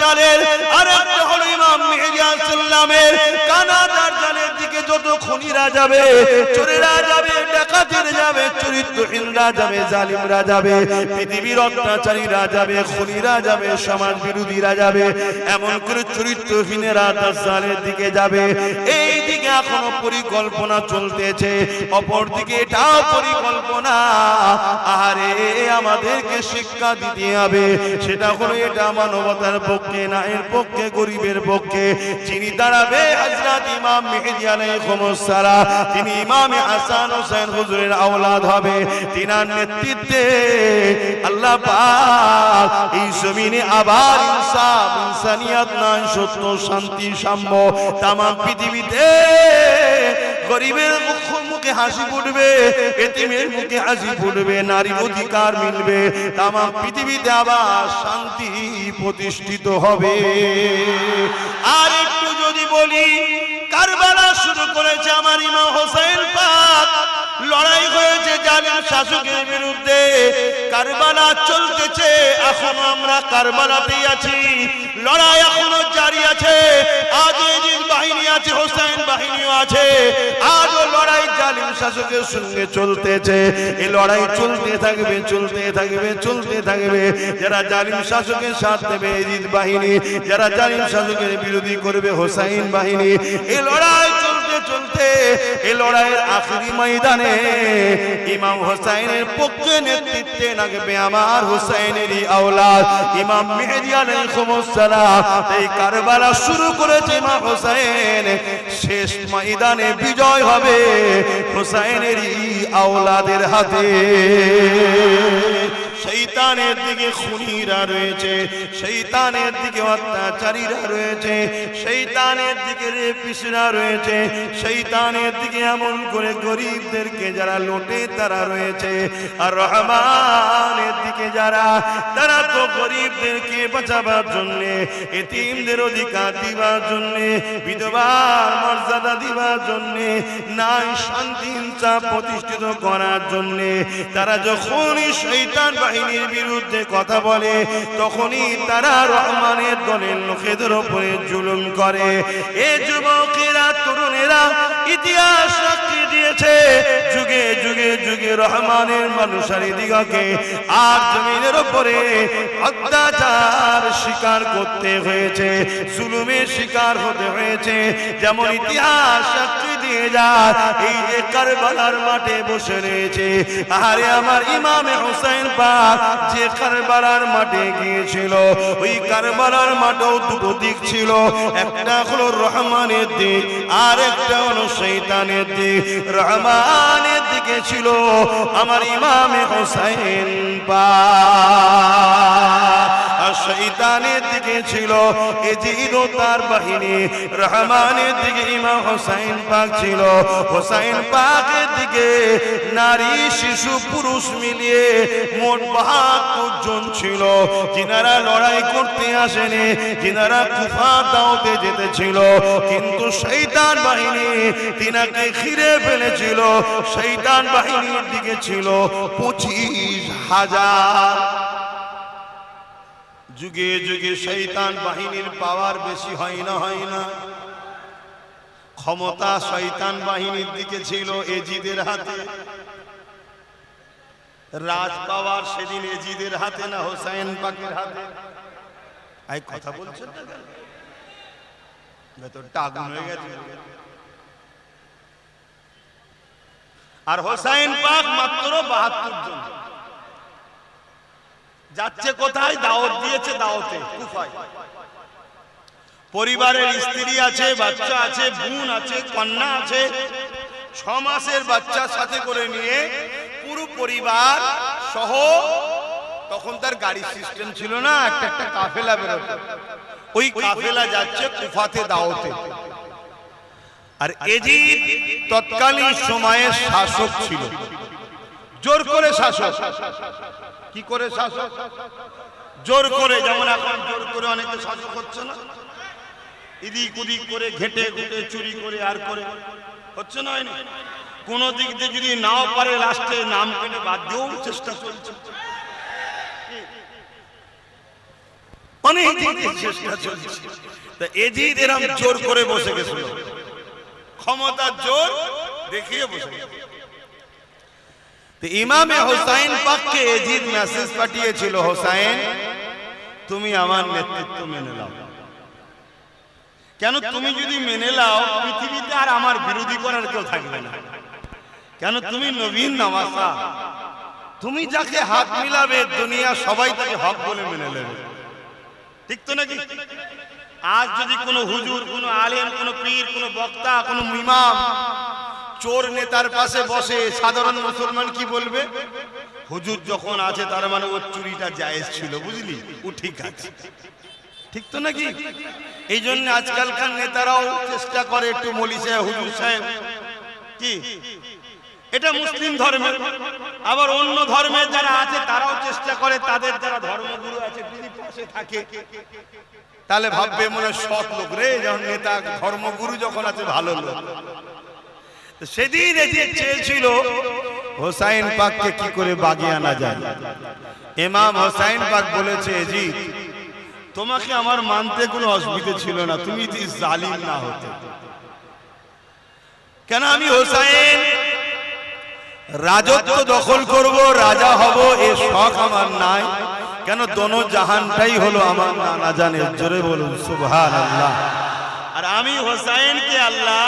দাজ্জালের, আরেকটা হলো ইমাম মেহেদী আলাইহিস সালামের। কানা দাজ্জালের দিকে যত খুনিরা যাবে, চোরেরা যাবে, ডাকাতেরা যাবে, চরিত্রহীনরা যাবে, জালিমরা যাবে, পৃথিবীর অত্যাচারীরা যাবে, খুনিরা যাবে, সমাজ বিরোধীরা যাবে, এমন করে চরিত্রহীনেরা দাজ্জালের দিকে যাবে। এই দিকে এখনো পরিকল্পনা চলতেছে, অপর দিকে এটাও পরিকল্পনা, আরে আমাদেরকে শিক্ষা দিতে হবে। সেটা হলো এটা মানবতার পক্ষে, ন্যায়ের পক্ষে, গরিবের পক্ষে। যিনি দাঁড়াবে হযরত ইমাম মেহেদী আলাইহিস সালাম, তিনি ইমাম হাসান হোসেন হুজুরের আওলাদ হবে। তিনার নেতৃত্বে আল্লাহ পাক এই জমিনে আবার ইনসাফ, ইনসানিয়ত, ন্যায়, সত্য, শান্তি, সাম্য তাম পৃথিবীতে গরিবের মুখে হাসি ফুটবে, এতিমের মুখে হাসি ফুটবে, নারীর অধিকার মিলবে, তাম পৃথিবীতে আবার শান্তি প্রতিষ্ঠিত হবে। আর একটু যদি বলি, কারবালা শুরু করেছে আমার ইমাম হোসেন পাক, লড়াই হয়েছে জালিম শাসকের বিরুদ্ধে, কারবালা চলতেছে, এখনো আমরা কারবালাতেই আছি, লড়াই এখনো জারি আছে। আজ এজিদ বাহিনী আছে, হোসেন বাহিনীও আছে, আজও লড়াই জালিম শাসকের সঙ্গে চলতেছে। এই লড়াই চলতে থাকবে, চলতে থাকবে, চলতে থাকবে। যারা জালিম শাসকের সাথ দেবে এজিদ বাহিনী, যারা জালিম শাসকের বিরোধী করবে হোসেন বাহিনী। এই লড়াই চলতে চলতে এই লড়াইয়ের আখেরি ময়দানে ইমাম হোসেনের পক্ষে নেতৃত্বে লাগবে আমার হোসেনেরই আওলাদ ইমাম মেহেদী আলাইহিস সালাম। এই কারবালা শুরু করেছে ইমাম হোসেন, শেষ ময়দানে বিজয় হবে হোসেনেরই আওলাদের হাতে। শয়তানের দিকে খুনিরা রয়েছে, শয়তানের দিকে অত্যাচারীরা রয়েছে, শয়তানের দিকে রেপিসরা রয়েছে, শয়তানের দিকে এমন করে গরিবদেরকে যারা লোটে তারা রয়েছে। আর রহমানের দিকে যারা, তারা তো গরিবদেরকে বাঁচাবার জন্য, এতিমদের অধিকার দিবার জন্য, বিধবার মর্যাদা দিবার জন্য, ন্যায় শান্তি ইনসাফ প্রতিষ্ঠিত করার জন্য তারা যখনই শয়তান বাহিনীর বিরুদ্ধে কথা বলে, তখনই তারা রহমানের দলের লোকেদের উপরে জুলুম করে। এ যুবকেরা, তরুণেরা, ইতিহাস সাক্ষী দিয়েছে, যুগে যুগে যুগে রহমানের মানুষারি দিগকে আর জমিনের উপরে অত্যাচার স্বীকার করতে হয়েছে, জুলুমের শিকার হতে হয়েছে। যেমন ইতিহাস সাক্ষী দিয়ে যায়, এই যে কারবালার মাঠে বসে রয়েছে, আরে আমার ইমামে হোসেন পাক যে কারবালার মাঠে গিয়েছিল, ওই কারবালার মাঠেও দুটো দিক ছিল, একটা হলো রহমানের দিক, আর একটা হলো শয়তানের দিক। রহমানের দিকে ছিল আমার ইমামে হোসেন পাক, আর শয়তানের দিকে ছিল এজিদ ও তার বাহিনী। রহমানের দিকে ইমাম হোসেন পাক ছিল, হোসেন পাকের দিকে নারী, শিশু, পুরুষ মিলিয়ে মোট ৭২ জন ছিল, যিনারা লড়াই করতে আসেনি, যিনারা কুফা দাওতে যেতেছিল। কিন্তু শয়তান বাহিনী তিনাকে ঘিরে ফেলেছিল। শয়তান বাহিনীর দিকে ছিল ২৫,০০০। যুগে যুগে শয়তান বাহিনীর পাওয়ার বেশি হয় না, হয় না? ক্ষমতা শয়তান বাহিনীর দিকে ছিল এজিদের হাতে, রাজ পাওয়ার সেদিন এজিদের হাতে না হোসেন পাকের হাতে? এই কথা বলছেন না কেন? ভেতরটা আগুন হয়ে গেছে। আর হোসেন পাক মাত্র ৭২ জন। যাচ্ছে কোথায়? দাওয়াত দিয়েছে, দাওয়াতে কুফায়। পরিবারের স্ত্রী আছে, বাচ্চা আছে, বোন আছে, কন্যা আছে, ৬ মাসের বাচ্চা সাথে করে নিয়ে পুরো পরিবার সহ, তখন তার গাড়ি সিস্টেম ছিল না, একটা একটা কাফেলা বেরোতো, ওই কাফেলা যাচ্ছে কুফাতে দাওয়াতে। আর এজিদ তৎকালীন সময়ের শাসক ছিল, জোর করে শাসক। কি করে শাসক? জোর করে, যেমন এখন জোর করে অনেকে শাসক হচ্ছে না, এদিক ওদিক করে, ঘেটে ঘুটে, চুরি করে, আর করে হচ্ছে না, হয়নি? কোন দিক দিয়ে যদি নাও পারে, লাস্টে নাম কেটে বাদ দিয়েও চেষ্টা চলছে। অনেক দিনের চেষ্টা চলছে। তা এজিদ এরকম জোর করে বসে গেছিল, ক্ষমতার জোর দেখিয়ে বসে গেছে। তো ইমামে হোসাইন পাককে এজিদ মেসেজ পাঠিয়েছিল, হোসাইন তুমি আমার নেতৃত্ব মেনে নাও। কেন? তুমি যদি মেনে নাও পৃথিবীতে আর আমার বিরোধী করার কেউ থাকবে না। কেন? তুমি নবীন নামাসা, তুমি যাকে হাত মিলাবে দুনিয়া সবাই তাকে হক বলে মেনে নেবে, ঠিক তো নাকি? আজ যদি কোনো হুজুর, কোনো আলেম, কোনো পীর, কোনো বক্তা, কোনো ইমাম চোর নেতার পাশে বসে, সাধারণ মুসলমান কি বলবে? হুজুর যখন আছে তার মানে ওর চুরিটা জায়েজ ছিল, বুঝলি, ও ঠিক আছে, ঠিক তো নাকি? এই জন্য আজকালকার নেতারাও চেষ্টা করে একটু মৌলী সাহেব, হুজুর সাহেব, কি এটা মুসলিম ধর্মের, আবার অন্য ধর্মের যারা আছে তারাও চেষ্টা করে তাদের যারা ধর্মগুরু আছে যদি পাশে থাকে তাহলে ভাববে মনে সৎ লোক রে, যখন নেতা ধর্মগুরু যখন আছে ভালো লোক। সেদিন এজিদ চেয়েছিল হোসাইন পাককে কি করে বাগে আনা যায়। ইমাম হোসাইন পাক বলেছে, এজিদ তোমাকে আমার মানতে কোনো অসুবিধা ছিল না, তুমি যদি জালিম না হতে। কেন? আমি হোসাইন রাজত্ব দখল করব, রাজা হব, এ শখ আমার নাই। কেন? দোনো জাহানটাই হলো আমার নানা জানের, জোরে বলুন সুবহানাল্লাহ। আর আমি হোসাইনকে আল্লাহ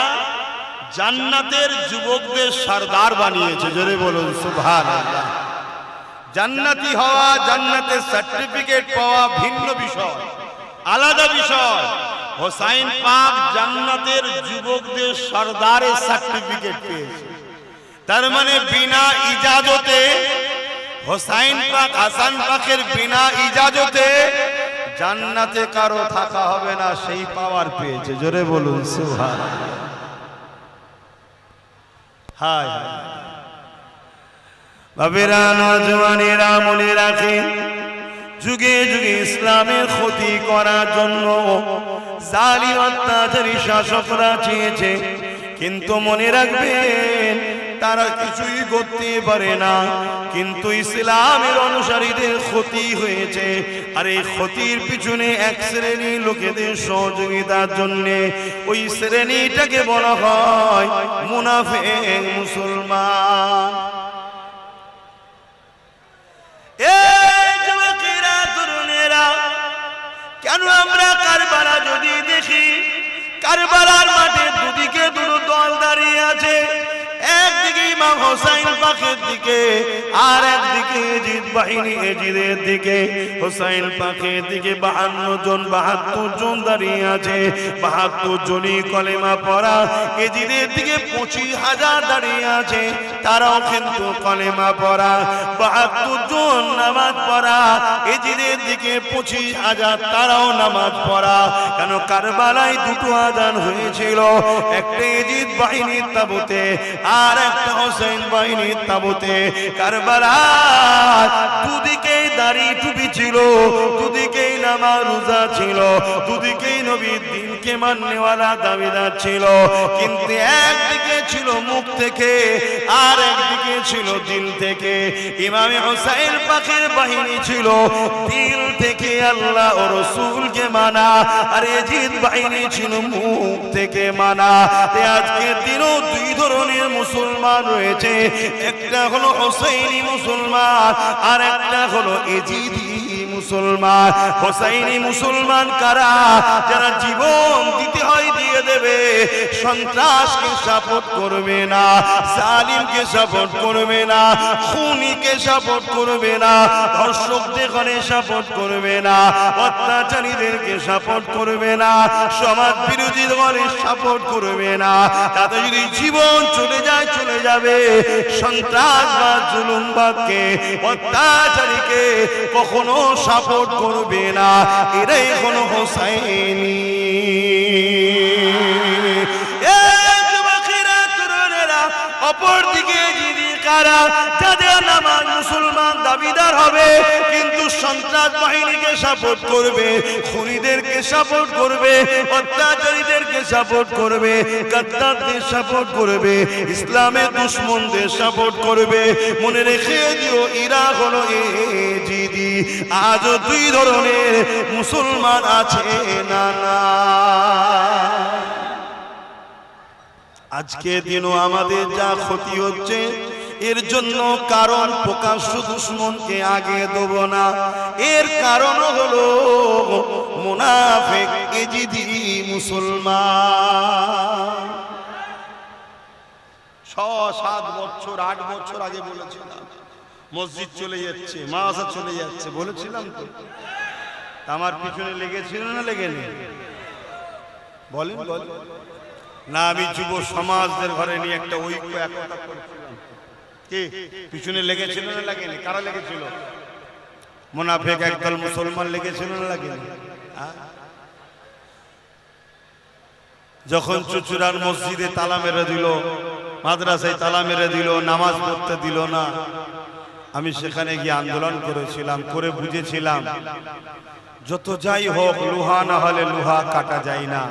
জান্নাতের যুবকদের সরদার বানিয়েছে, জোরে বলুন সুবহানাল্লাহ। জান্নাতি হওয়া, জান্নাতের সার্টিফিকেট পাওয়া ভিন্ন বিষয়, আলাদা বিষয়। হোসাইন পাক জান্নাতের যুবকদের সরদারের সার্টিফিকেট পেয়েছে। তার মানে বিনা ইজাজতে হোসাইন পাক, হাসান পাকের বিনা ইজাজতে জান্নাতে কারো থাকা হবে না, সেই পাওয়ার পেয়েছে, জোরে বলুন সুবহানাল্লাহ। হায় বাবেরা, নওজওয়ানেরা মনে রাখেন, যুগে যুগে ইসলামের ক্ষতি করার জন্য জালিম অত্যাচারী শাসকরা চেয়েছে, কিন্তু মনে রাখবেন তারা কিছুই করতে পারে না। কিন্তু ইসলামের অনুসারীদের ক্ষতি হয়েছে, আর এই ক্ষতির পিছনে এক শ্রেণী লোকেদের সহযোগিতার জন্য ওই শ্রেণীটাকে বলা হয় মুনাফিক মুসলমান। কেন আমরা কারবালা যদি দেখি, কারবালার মাঠে দুদিকে দুটো দল দাঁড়িয়ে আছে, একদিকে ইমাম হোসাইন পাকের দিকে, আর একদিকে এজিদ বাহিনী এজিদের দিকে। হোসাইন পাকের দিকে 52 জন 72 জন দাঁড়িয়ে আছে, 72 জনই কলেমা পড়া। এজিদের দিকে 25,000 দাঁড়িয়ে আছে, তারাও কিন্তু কলেমা পড়া। 72 জন নামাজ পড়া, এজিদের দিকে 25,000 তারাও নামাজ পড়া। কেন? কারবালায় দুটো আযান হয়েছিল, একটা এজিদ বাহিনীর তাবুতে আর একটা হোসেন বাহিনীর তাবুতে। কারবালায় দুদিকেই দাড়ি টুপি ছিল, দুদিকেই নামাজ রোজা ছিল, দুদিকেই নবীর দ্বীনকে মাননেওয়ালা দাবিদার ছিল। কিন্তু একদিকে ছিল মুখ থেকে, আর একদিকে ছিল দিল থেকে। ইমাম হোসাইন পাকের বাহিনী ছিল দিল থেকে আল্লাহ ও রাসূলকে মানা, আর এজিদ বাহিনী ছিল মুখ থেকে মানা। আজকের দিনও দুই ধরনের মুসলমান রয়েছে, একটা হলো হোসাইনি মুসলমান, আর একটা হলো এজিদি মুসলমান। হোসাইনি মুসলমান কারা? যারা জীবন দিতে হয় দিয়ে দেবে, সন্ত্রাসকে সাপোর্ট করবে না, জালিমকে সাপোর্ট করবে না, খুনিকে সাপোর্ট করবে না, ধর্ষকদের ঘরে সাপোর্ট করবে না, অত্যাচারীদেরকে সাপোর্ট করবে না, সমাজ বিরোধীদের ঘরে সাপোর্ট করবে না। তাতে যদি জীবন চলে যায় চলে যাবে, সন্ত্রাসবাদ, জুলুমবাদকে, অত্যাচারীকে কখনো সাপোর্ট করবে না। এরাই হলো হোসাইনি। অপর দিকে যিনি কারা, যাদের নামাজ মুসলমান দাবিদার হবে, কিন্তু সন্ত্রাস বাহিনীকে সাপোর্ট করবে, খুনিদেরকে সাপোর্ট করবে, অত্যাচারীদেরকে সাপোর্ট করবে, গাদ্দারদের সাপোর্ট করবে, ইসলামের দুশমনদের সাপোর্ট করবে। মনে রেখে দিও, এরা হলো এজিদি। আজও দুই ধরনের মুসলমান আছে না না। আজকে দিনও আমাদের যা ক্ষতি হচ্ছে, এর জন্য কারণ প্রকাশ্য দুশমনকে আগে দেব না, এর কারণ হলো মুনাফিক এজিদি মুসলমান। 6-7 বছর 8 বছর আগে বলেছিলাম মসজিদ চলে যাচ্ছে, মাদ্রাসা চলে যাচ্ছে, বলেছিলাম তো। আমার পিছনে লেগেছিল না লেগেনি? বলেন বলেন না। আমি যুব সমাজদের ঘরে নিয়ে একটা ঐক্য একতা করেছিলাম। কি পিছনে লেগেছিল না লাগেনি? কারা লেগেছিল? মুনাফিক একদল মুসলমান লেগেছিল না লাগেনি? যখন চুচুড়ার মসজিদে তালা মেরে দিল, মাদ্রাসায় তালা মেরে দিল, নামাজ পড়তে দিল না, আমি সেখানে গিয়ে আন্দোলন করেছিলাম, করে বুঝেছিলাম যত যাই হোক লোহা না হলে লোহা কাটা যায় না।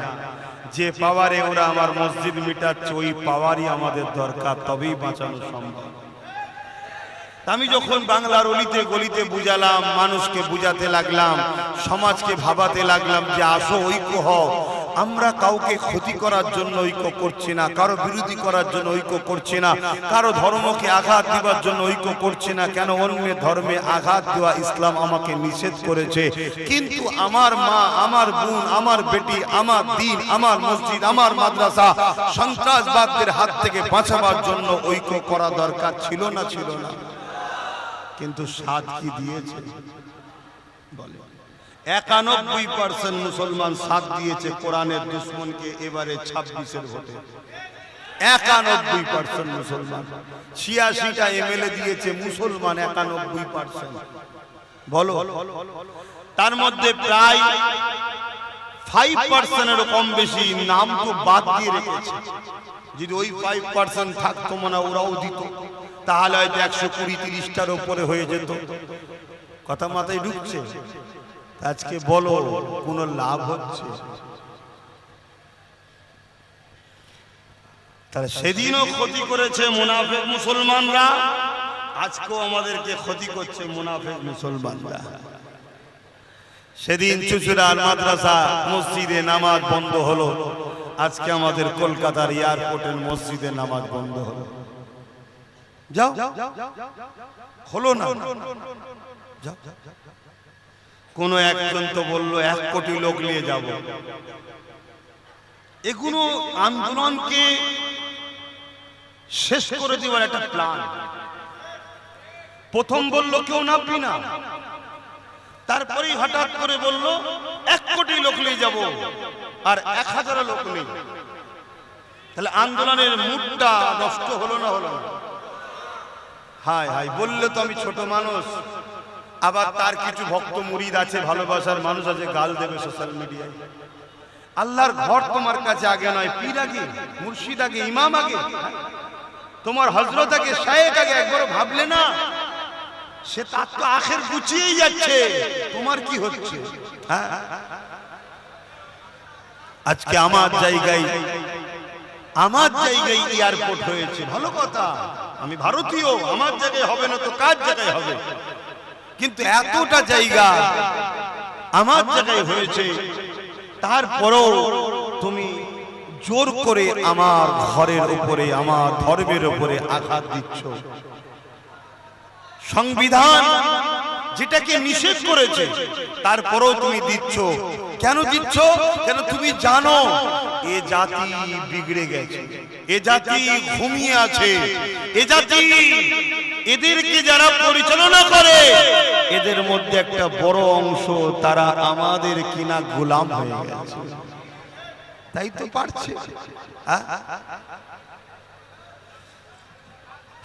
যে পাওয়ারে ওরা আমার মসজিদ মিটাচ্ছে, ওই পাওয়ারই আমাদের দরকার, তবেই বাঁচানো সম্ভব। আমি যখন বাংলার অলিতে গলিতে বুঝালাম, মানুষকে বুঝাতে লাগলাম, সমাজকে ভাবাতে লাগলাম যে আসো ঐক্য হও, আমরা কাউকে ক্ষতি করার জন্য ঐক্য করছি না, কারো বিরোধী করার জন্য ঐক্য করছি না, কারো ধর্মকে আঘাত দেওয়ার জন্য ঐক্য করছি না। কেন? অন্যের ধর্মে আঘাত দেওয়া ইসলাম আমাকে নিষেধ করেছে। কিন্তু আমার মা, আমার বোন, আমার বেটি, আমার দিন, আমার মসজিদ, আমার মাদ্রাসা সন্ত্রাসবাদদের হাত থেকে বাঁচাবার জন্য ঐক্য করা দরকার ছিল না? ছিল না? কিন্তু সাথ কি দিয়েছে? বলে 91% মুসলমান সাথ দিয়েছে কোরআনের দুশমনকে এবারে 26-এর ভোটে। 91% মুসলমান। 86টা এমএলএ দিয়েছে মুসলমান, 91%। বলো, তার মধ্যে প্রায় 5%-এরও কম বেশি নাম তো বাদ দিয়ে রেখেছে। যদি ওই 5% থাকতো মনে ওরাও দিত, তাহলে হয়তো 120-30টার উপরে হয়ে যেত। কথা মাথায় ঢুকছে? আজকে বলো কোন লাভ হচ্ছে? তাহলে সেদিনও ক্ষতি করেছে মুনাফিক মুসলমানরা, আজকেও আমাদেরকে ক্ষতি করছে মুনাফিক মুসলমানরা। সেদিন চুচুড়ার মাদ্রাসা মসজিদে নামাজ বন্ধ হলো, আজকে আমাদের কলকাতার এয়ারপোর্টের মসজিদে নামাজ বন্ধ হলো। যাও, হলো না? যাও। কোন একজন তো বলল 1 কোটি লোক নিয়ে যাব। এগুলো আন্দোলনকে শেষ করে দেওয়ার একটা প্ল্যান। প্রথম বলল কেউ নামবি না, তারপরেই হঠাৎ করে বলল 1 কোটি লোক নিয়ে যাব, আর 1000 লোক নেই। তাহলে আন্দোলনের মুডটা নষ্ট হলো না? হলো না? হায় হায়, বললে তো আমি ছোট মানুষ, আবার তার কিছু ভক্ত মুরিদ আছে, ভালোবাসার মানুষ আছে, গাল দেবে সোশ্যাল মিডিয়ায়। আল্লাহর ঘর তোমার কাছে আগে নয়, পীর আগে, মুর্শিদ আগে, ইমাম আগে, তোমার হযরত আগে, শায়েখ আগে। একবার ভাবলে না? সে তার তো আখের গুছিয়েই যাচ্ছে, তোমার কি হচ্ছে? আজকে আমার জায়গায় এয়ারপোর্ট হয়েছে, ভালো কথা, আমি ভারতীয়, আমার জায়গায় হবে না তো কার জায়গায় হবে? কিন্তু এতটা জায়গা আমার জায়গায় হয়েছে, তারপরেও তুমি জোর করে আমার ঘরের উপরে, আমার ধর্মের উপরে আঘাত দিচ্ছ। সংবিধান যেটাকে নিষেধ করেছে তারপরেও তুমি দিচ্ছ। কেন দিচ্ছ? কেন তুমি জানো এ জাতি বিগড়ে গেছে, এ জাতি ঘুমিয়ে আছে, এ জাতি, এদেরকে যারা পরিচালনা করে এদের মধ্যে একটা বড় অংশ তারা আমাদের কিনা গোলাম হয়ে গেছে। তাই তো পারছে।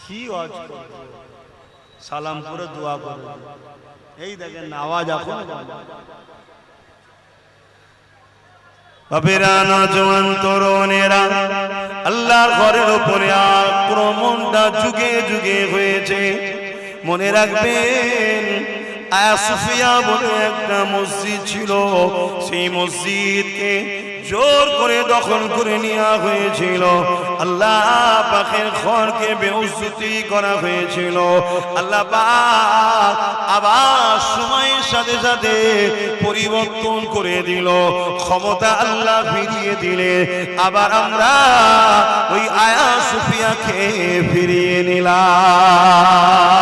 কি সালাম করে দোয়া করে, এই দেখেন আওয়াজ এখন। বাবেরা, নওজওয়ান তরুণেরা, আল্লাহর ঘরের উপরে আক্রমণটা যুগে যুগে হয়েছে। মনে রাখবেন আয়া সুফিয়া বলে একটা মসজিদ ছিল, সেই মসজিদকে জোর করে দখল করে নেওয়া হয়েছিল। আল্লাহ পাকের ঘরকে বেউজ্জতি করা হয়েছিল। আল্লাহ পাক আবার সময়ের সাথে সাথে পরিবর্তন করে দিল, ক্ষমতা আল্লাহ ফিরিয়ে দিলে আবার আমরা ওই আয়া সুফিয়াকে ফিরিয়ে নিলাম।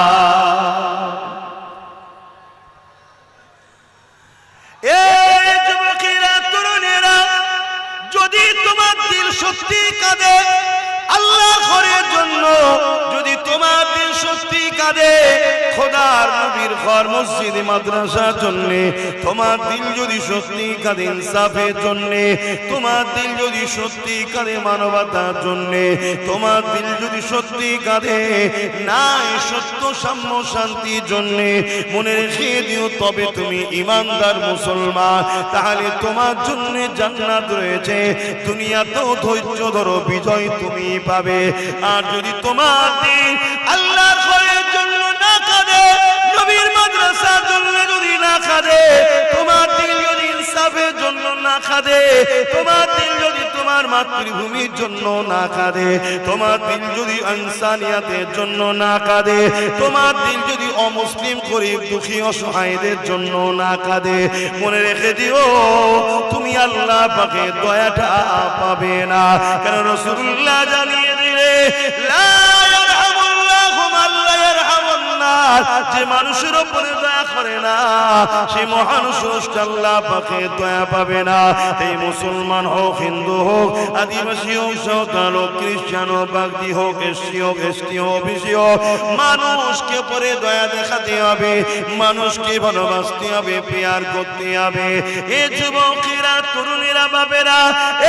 যদি তোমার দিল সত্যি কাঁদে আল্লাহ ঘরের জন্য, যদি তোমার দিল সত্যি কাঁদে খোদার নবীর ঘর মসজিদ মাদ্রাসার জন্য, তোমার দিল যদি সত্যি কাঁদে ইনসাফের জন্য, তোমার দিল যদি সত্যি কাঁদে মানবতার জন্য, তোমার দিল যদি সত্যি কাঁদে নাই সত্য সাম্য শান্তির জন্য, মনে রেখে দিও তবে তুমি ইমানদার মুসলমান, তাহলে তোমার জন্য জান্নাত রয়েছে। দুনিয়াতেও ধৈর্য ধরো, বিজয় তুমি পাবে। আর যদি তোমার দিল আল্লাহর ঘরের জন্য না কাঁদে, নবীর মাদ্রাসার জন্য যদি না কাঁদে, তোমার দিল যদি ইনসাফের জন্য না কাঁদে, তোমার দিল যদি তোমার মাতৃভূমির জন্য না কাঁদে, তোমার দিল যদি ইনসানিয়াতের জন্য না কাঁদে, তোমার দিল যদি অমুসলিম গরিব দুঃখী অসহায়দের জন্য না কাঁদে, মনে রেখে দিও তুমি আল্লাহ পাকের দয়াটা পাবে না। কারণ রাসূলুল্লাহ জানিয়ে দিলে লা ইয়ারহামুল্লাহু মান লা ইয়ারহামুন নাস, যে মানুষের উপরে দয়া করে না সে মহান স্রষ্টা আল্লাহ পাকের দয়া পাবে না। এই মুসলমান হোক, হিন্দু হোক, আদিবাসী হোক, সাঁওতাল হোক, খ্রিস্টান হোক, বাগদি হোক, এসসি হোক, এসটি হোক, ওবিসি হোক, মানুষকে পরে দয়া দেখাতে হবে, মানুষকে ভালোবাসতে হবে, প্যার করতে হবে। এ যুবকেরা, তরুণেরা, বাবেরা,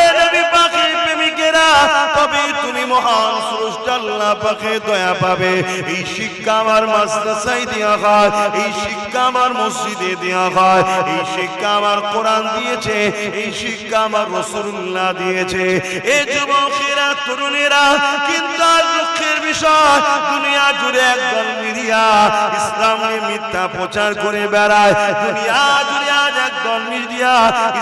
এ নবী পাকের প্রেমিকেরা, তবে তুমি মহান স্রষ্টা আল্লাহ পাকের দয়া পাবে। এই শিক্ষা আমার মাদ্রাসায় দেওয়া হয়, এই শিক্ষা আমার মসজিদে দেওয়া হয়, এই শিক্ষা আমার কোরআন দিয়েছে, এই শিক্ষা আমার রাসূলুল্লাহ দিয়েছে। এই যুবকেরা, তরুণেরা, কিন্তু আর দুঃখের বিষয় দুনিয়া জুড়ে একদল মিডিয়া ইসলামে মিথ্যা প্রচার করে বেড়ায়। দুনিয়া জুড়ে আজ একদল মিডিয়া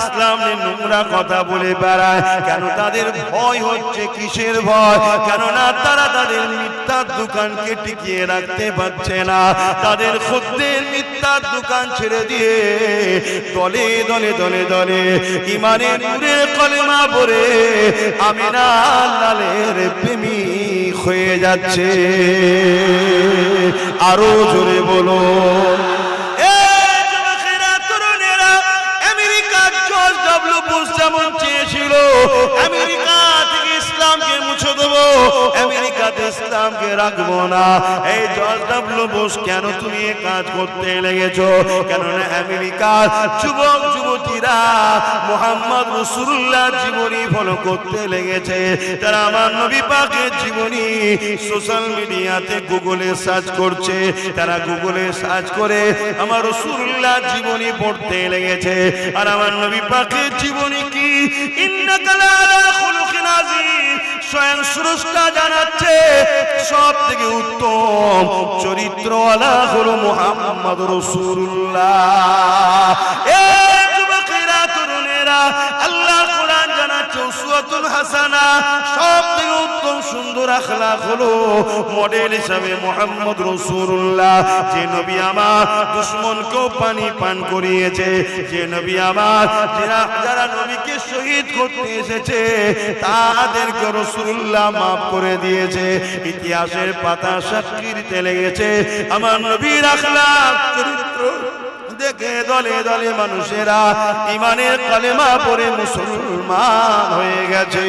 ইসলামে নোংরা কথা বলে বেড়ায়। কেন তাদের ভয় হচ্ছে? কিসের ভয়? কেননা তারা তাদের মিথ্যার দোকানকে টিকিয়ে রাখতে পারছে না। তাদের খদ্দের মিথ্যার দোকান ছেড়ে দিয়ে দলে দলে দলে দলে ইমানের নূরে কলেমা পড়ে আমিনা লালের প্রেমিক হয়ে যাচ্ছে। আরো জোরে বলো। আমেরিকার জর্জ ডব্লিউ বুশ যেমন চেয়েছিল আমেরিকা থেকে ইসলামকে মুছে দেবো, আমেরিকাতে ইসলামকে রাখবো না, এই জর্জ ডব্লিউ বুশ কেন তুমি এ কাজ করতে লেগেছো? কেননা আমেরিকার যুবক যুবতীরা মুহাম্মদ রাসূলুল্লাহ জীবনী ফলো করতে লেগেছে। তারা আমার নবী পাকের জীবনী সোশ্যাল মিডিয়াতে গুগলে সার্চ করছে, তারা গুগলে সার্চ করে আমার রাসূলুল্লাহ জীবনী পড়তে লেগেছে। আর আমার নবী পাকের জীবনী কি? ইন্নাকা লাআলা খুলুকিন আযীম, স্বয়ং স্রষ্টা জানাচ্ছে সব থেকে উত্তম চরিত্রওয়ালা হলো মুহাম্মদ রাসূলুল্লাহ। এই যুবকেরা, তরুণেরা, আল্লাহ কোরআন জানাচ্ছে উসওয়াতুল হাসানা, সব থেকে উত্তম সুন্দর আখলাক হলো মডেল হিসাবে মুহাম্মদ রাসূলুল্লাহ। যে নবী আমার দুশমনকেও পানি পান করিয়েছে, যে নবী আমার যারা নবীকে শহীদ করতে এসেছে তাদেরকে রাসূলুল্লাহ মাফ করে দিয়েছে। ইতিহাসের পাতা সাক্ষী দিতে লেগেছে আমার নবীর আখলাক চরিত্র দেখে দলে দলে মানুষেরা ইমানের কালেমা পড়ে মুসলমান হয়ে গেছে।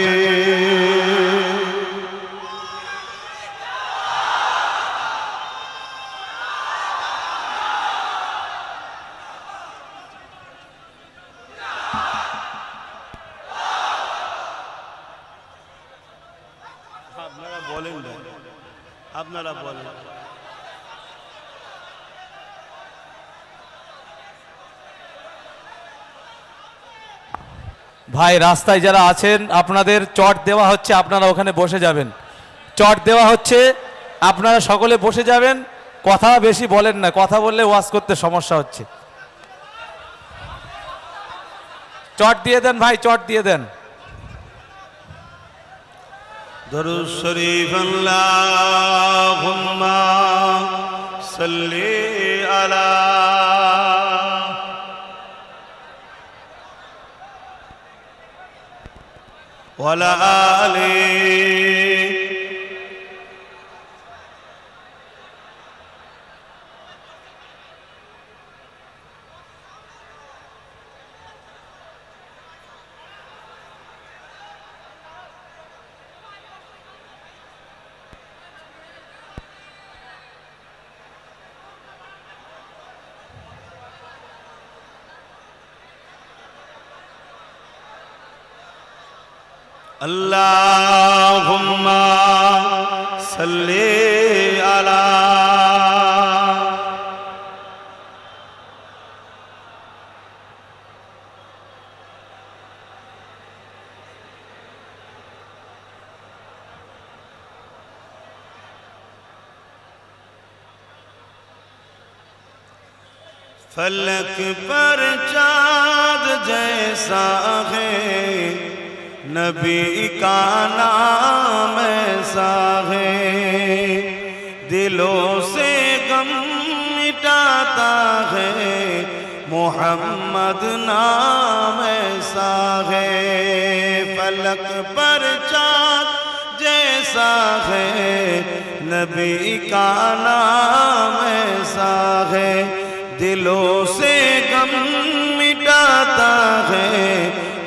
আপনারা বলেন। ভাই রাস্তায় যারা আছেন আপনাদের চট দেওয়া হচ্ছে, আপনারা ওখানে বসে যাবেন। চট দেওয়া হচ্ছে, আপনারা সকলে বসে যাবেন। কথা বেশি বলেন না, কথা বললে ওয়াজ করতে সমস্যা হচ্ছে। চট দিয়ে দেন ভাই, চট দিয়ে দেন। দরুদ শরীফ আল্লাহুম্মা সাল্লি আলা ওয়ালা আলি আল্লাহুম্মা সাল্লি আলা फलक पर चाँद जैसा है नबी का नाम ऐसा है दिलों से गम मिटाता है मोहम्मद नाम ऐसा है फलक पर चाँद जैसा है नबी का नाम ऐसा है दिलों से गम मिटाता है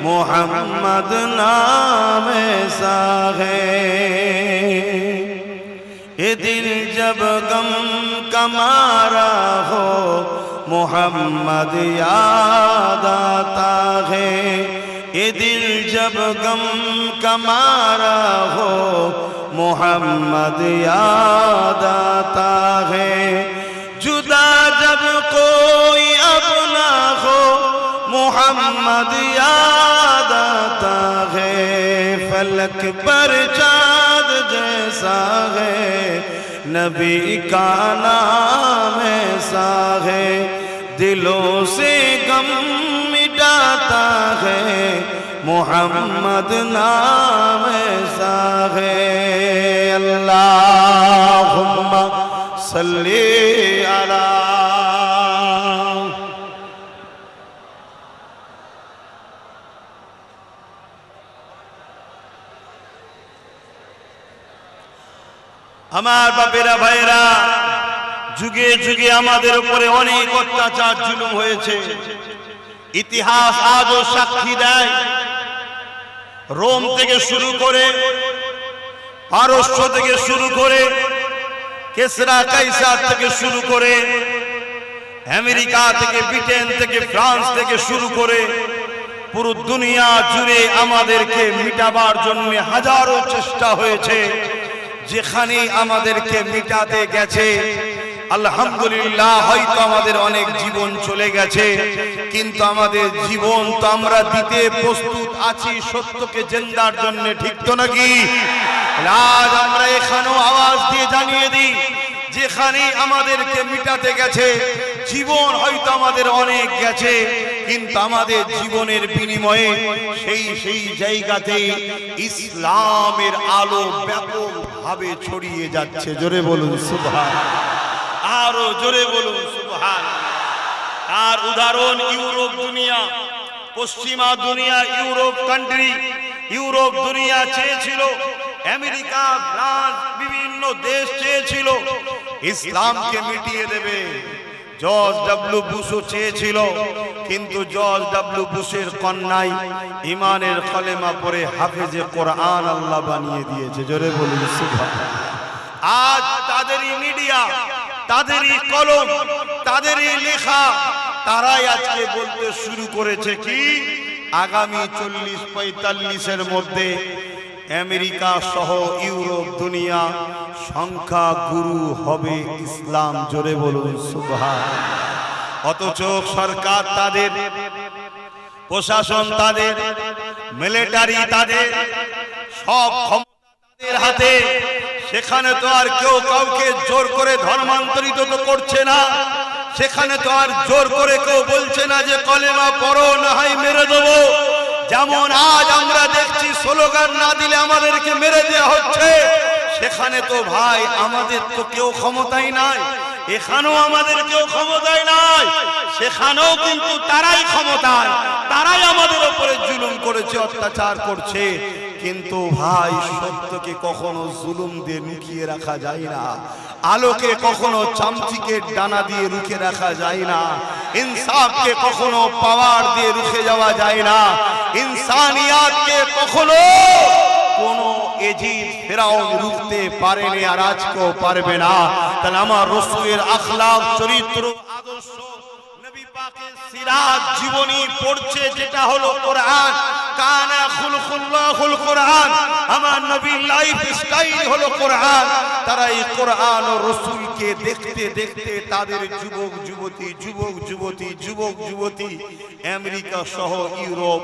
मोहम्मद नाम ऐसा है ये दिल जब गम का मारा हो मोहम्मद याद आता है ये दिल जब गम का मारा हो मोहम्मद याद आता है जुदा जब कोई अपना हो मोहम्मद याद आता है फलक पर चाँद जैसा है नबी का नाम ऐसा है दिलों से गम मिटाता है मोहम्मद नाम ऐसा है अल्लाहुम्मा सल्ली अला আমার বাপেরা ভাইরা যুগে যুগে আমাদের উপরে অনেক অত্যাচার জুলুম হয়েছে ইতিহাস আজও সাক্ষী দেয় রোম থেকে শুরু করে পারস্য থেকে শুরু করে কেসরা কাইসার থেকে শুরু করে আমেরিকা থেকে ব্রিটেন থেকে ফ্রান্স থেকে শুরু করে পুরো দুনিয়া জুড়ে আমাদেরকে মিটাবার জন্য হাজারো চেষ্টা হয়েছে যেখানে আমাদেরকে মিটাতে গেছে আলহামদুলিল্লাহ হয়তো আমাদের অনেক জীবন চলে গেছে কিন্তু আমাদের জীবন তো আমরা দিতে প্রস্তুত আছি সত্যকে জিন্দার জন্য ঠিক তো নাকি আজ আমরা এখানেও আওয়াজ দিয়ে জানিয়ে দিই যেখানে আমাদেরকে মিটাতে গেছে জীবন হয়তো আমাদের অনেক গেছে কিন্তু আমাদের জীবনের বিনিময়ে সেই জায়গাতে ইসলামের আলো ব্যাপকভাবে ছড়িয়ে যাচ্ছে জোরে বলুন সুবহানাল্লাহ আরো জোরে বলুন সুবহানাল্লাহ আর উদাহরণ ইউরোপ দুনিয়া পশ্চিমা দুনিয়া ইউরোপ কান্ট্রি ইউরোপ দুনিয়া চেয়েছিল আমেরিকা ফ্রান্স বিভিন্ন দেশ চেয়েছিল ইসলামকে মিটিয়ে দেবে জর্জ ডব্লিউ বুশও চেয়েছিল কিন্তু জর্জ ডব্লিউ বুশের কন্যাই ঈমানের কলেমা পড়ে হাফেজে কোরআন আল্লাহ বানিয়ে দিয়েছে জোরে বলুন সুবহানাল্লাহ আজ তাদেরই মিডিয়া তাদেরই কলম তাদেরই লেখা তারাই আজকে বলতে শুরু করেছে কি আগামী 40-45 মধ্যে আমেরিকা সহ ইউরোপ দুনিয়া সংখ্যা গুরু হবে ইসলাম জোরে বলুন সুবহানাল্লাহ অথচ সরকার তাদের প্রশাসন তাদের মিলিটারি তাদের সব ক্ষমতা তাদের হাতে সেখানে তো আর কেউ কাউকে জোর করে ধর্মান্তরিত তো করছে না, সেখানে তো আর জোর করে কেউ বলছে না যে কলেমা পড়ো না হয় মেরে দেবো। যেমন আজ আমরা দেখছি স্লোগান না দিলে আমাদেরকে মেরে দেওয়া হচ্ছে, সেখানে তো ভাই আমাদের তো কেউ ক্ষমতাই নাই, এখানেও আমাদের কেউ ক্ষমতায় নাই, সেখানেও কিন্তু তারাই ক্ষমতায়, তারাই আমাদের উপরে জুলুম করেছে, অত্যাচার করছে। কিন্তু ভাই সত্যকে কখনো জুলুম দিয়ে লুকিয়ে রাখা যায় না, আলোকে কখনো চামচিকে ডানা দিয়ে রুখে রাখা যায় না, ইনসাফকে কখনো পাওয়ার দিয়ে রুখে যাওয়া যায় না, ইনসানিয়াতকে কখনো কোনো এজিদ ফেরাউন রুখতে পারেনি, আর আজকেও পারবে না। তাহলে আমার রাসূলের আখলাক, চরিত্র, আদর্শ, নবী পাকের সিরাত, জীবনী পড়ছে যেটা হলো কোরআন, কানা খুলকুল্লাহুল কোরআন, আমার নবীর লাইফ স্টাইল হলো কোরআন। তারা এই কোরআন ও রাসূলকে দেখতে দেখতে তাদের যুবক যুবতী আমেরিকা সহ ইউরোপ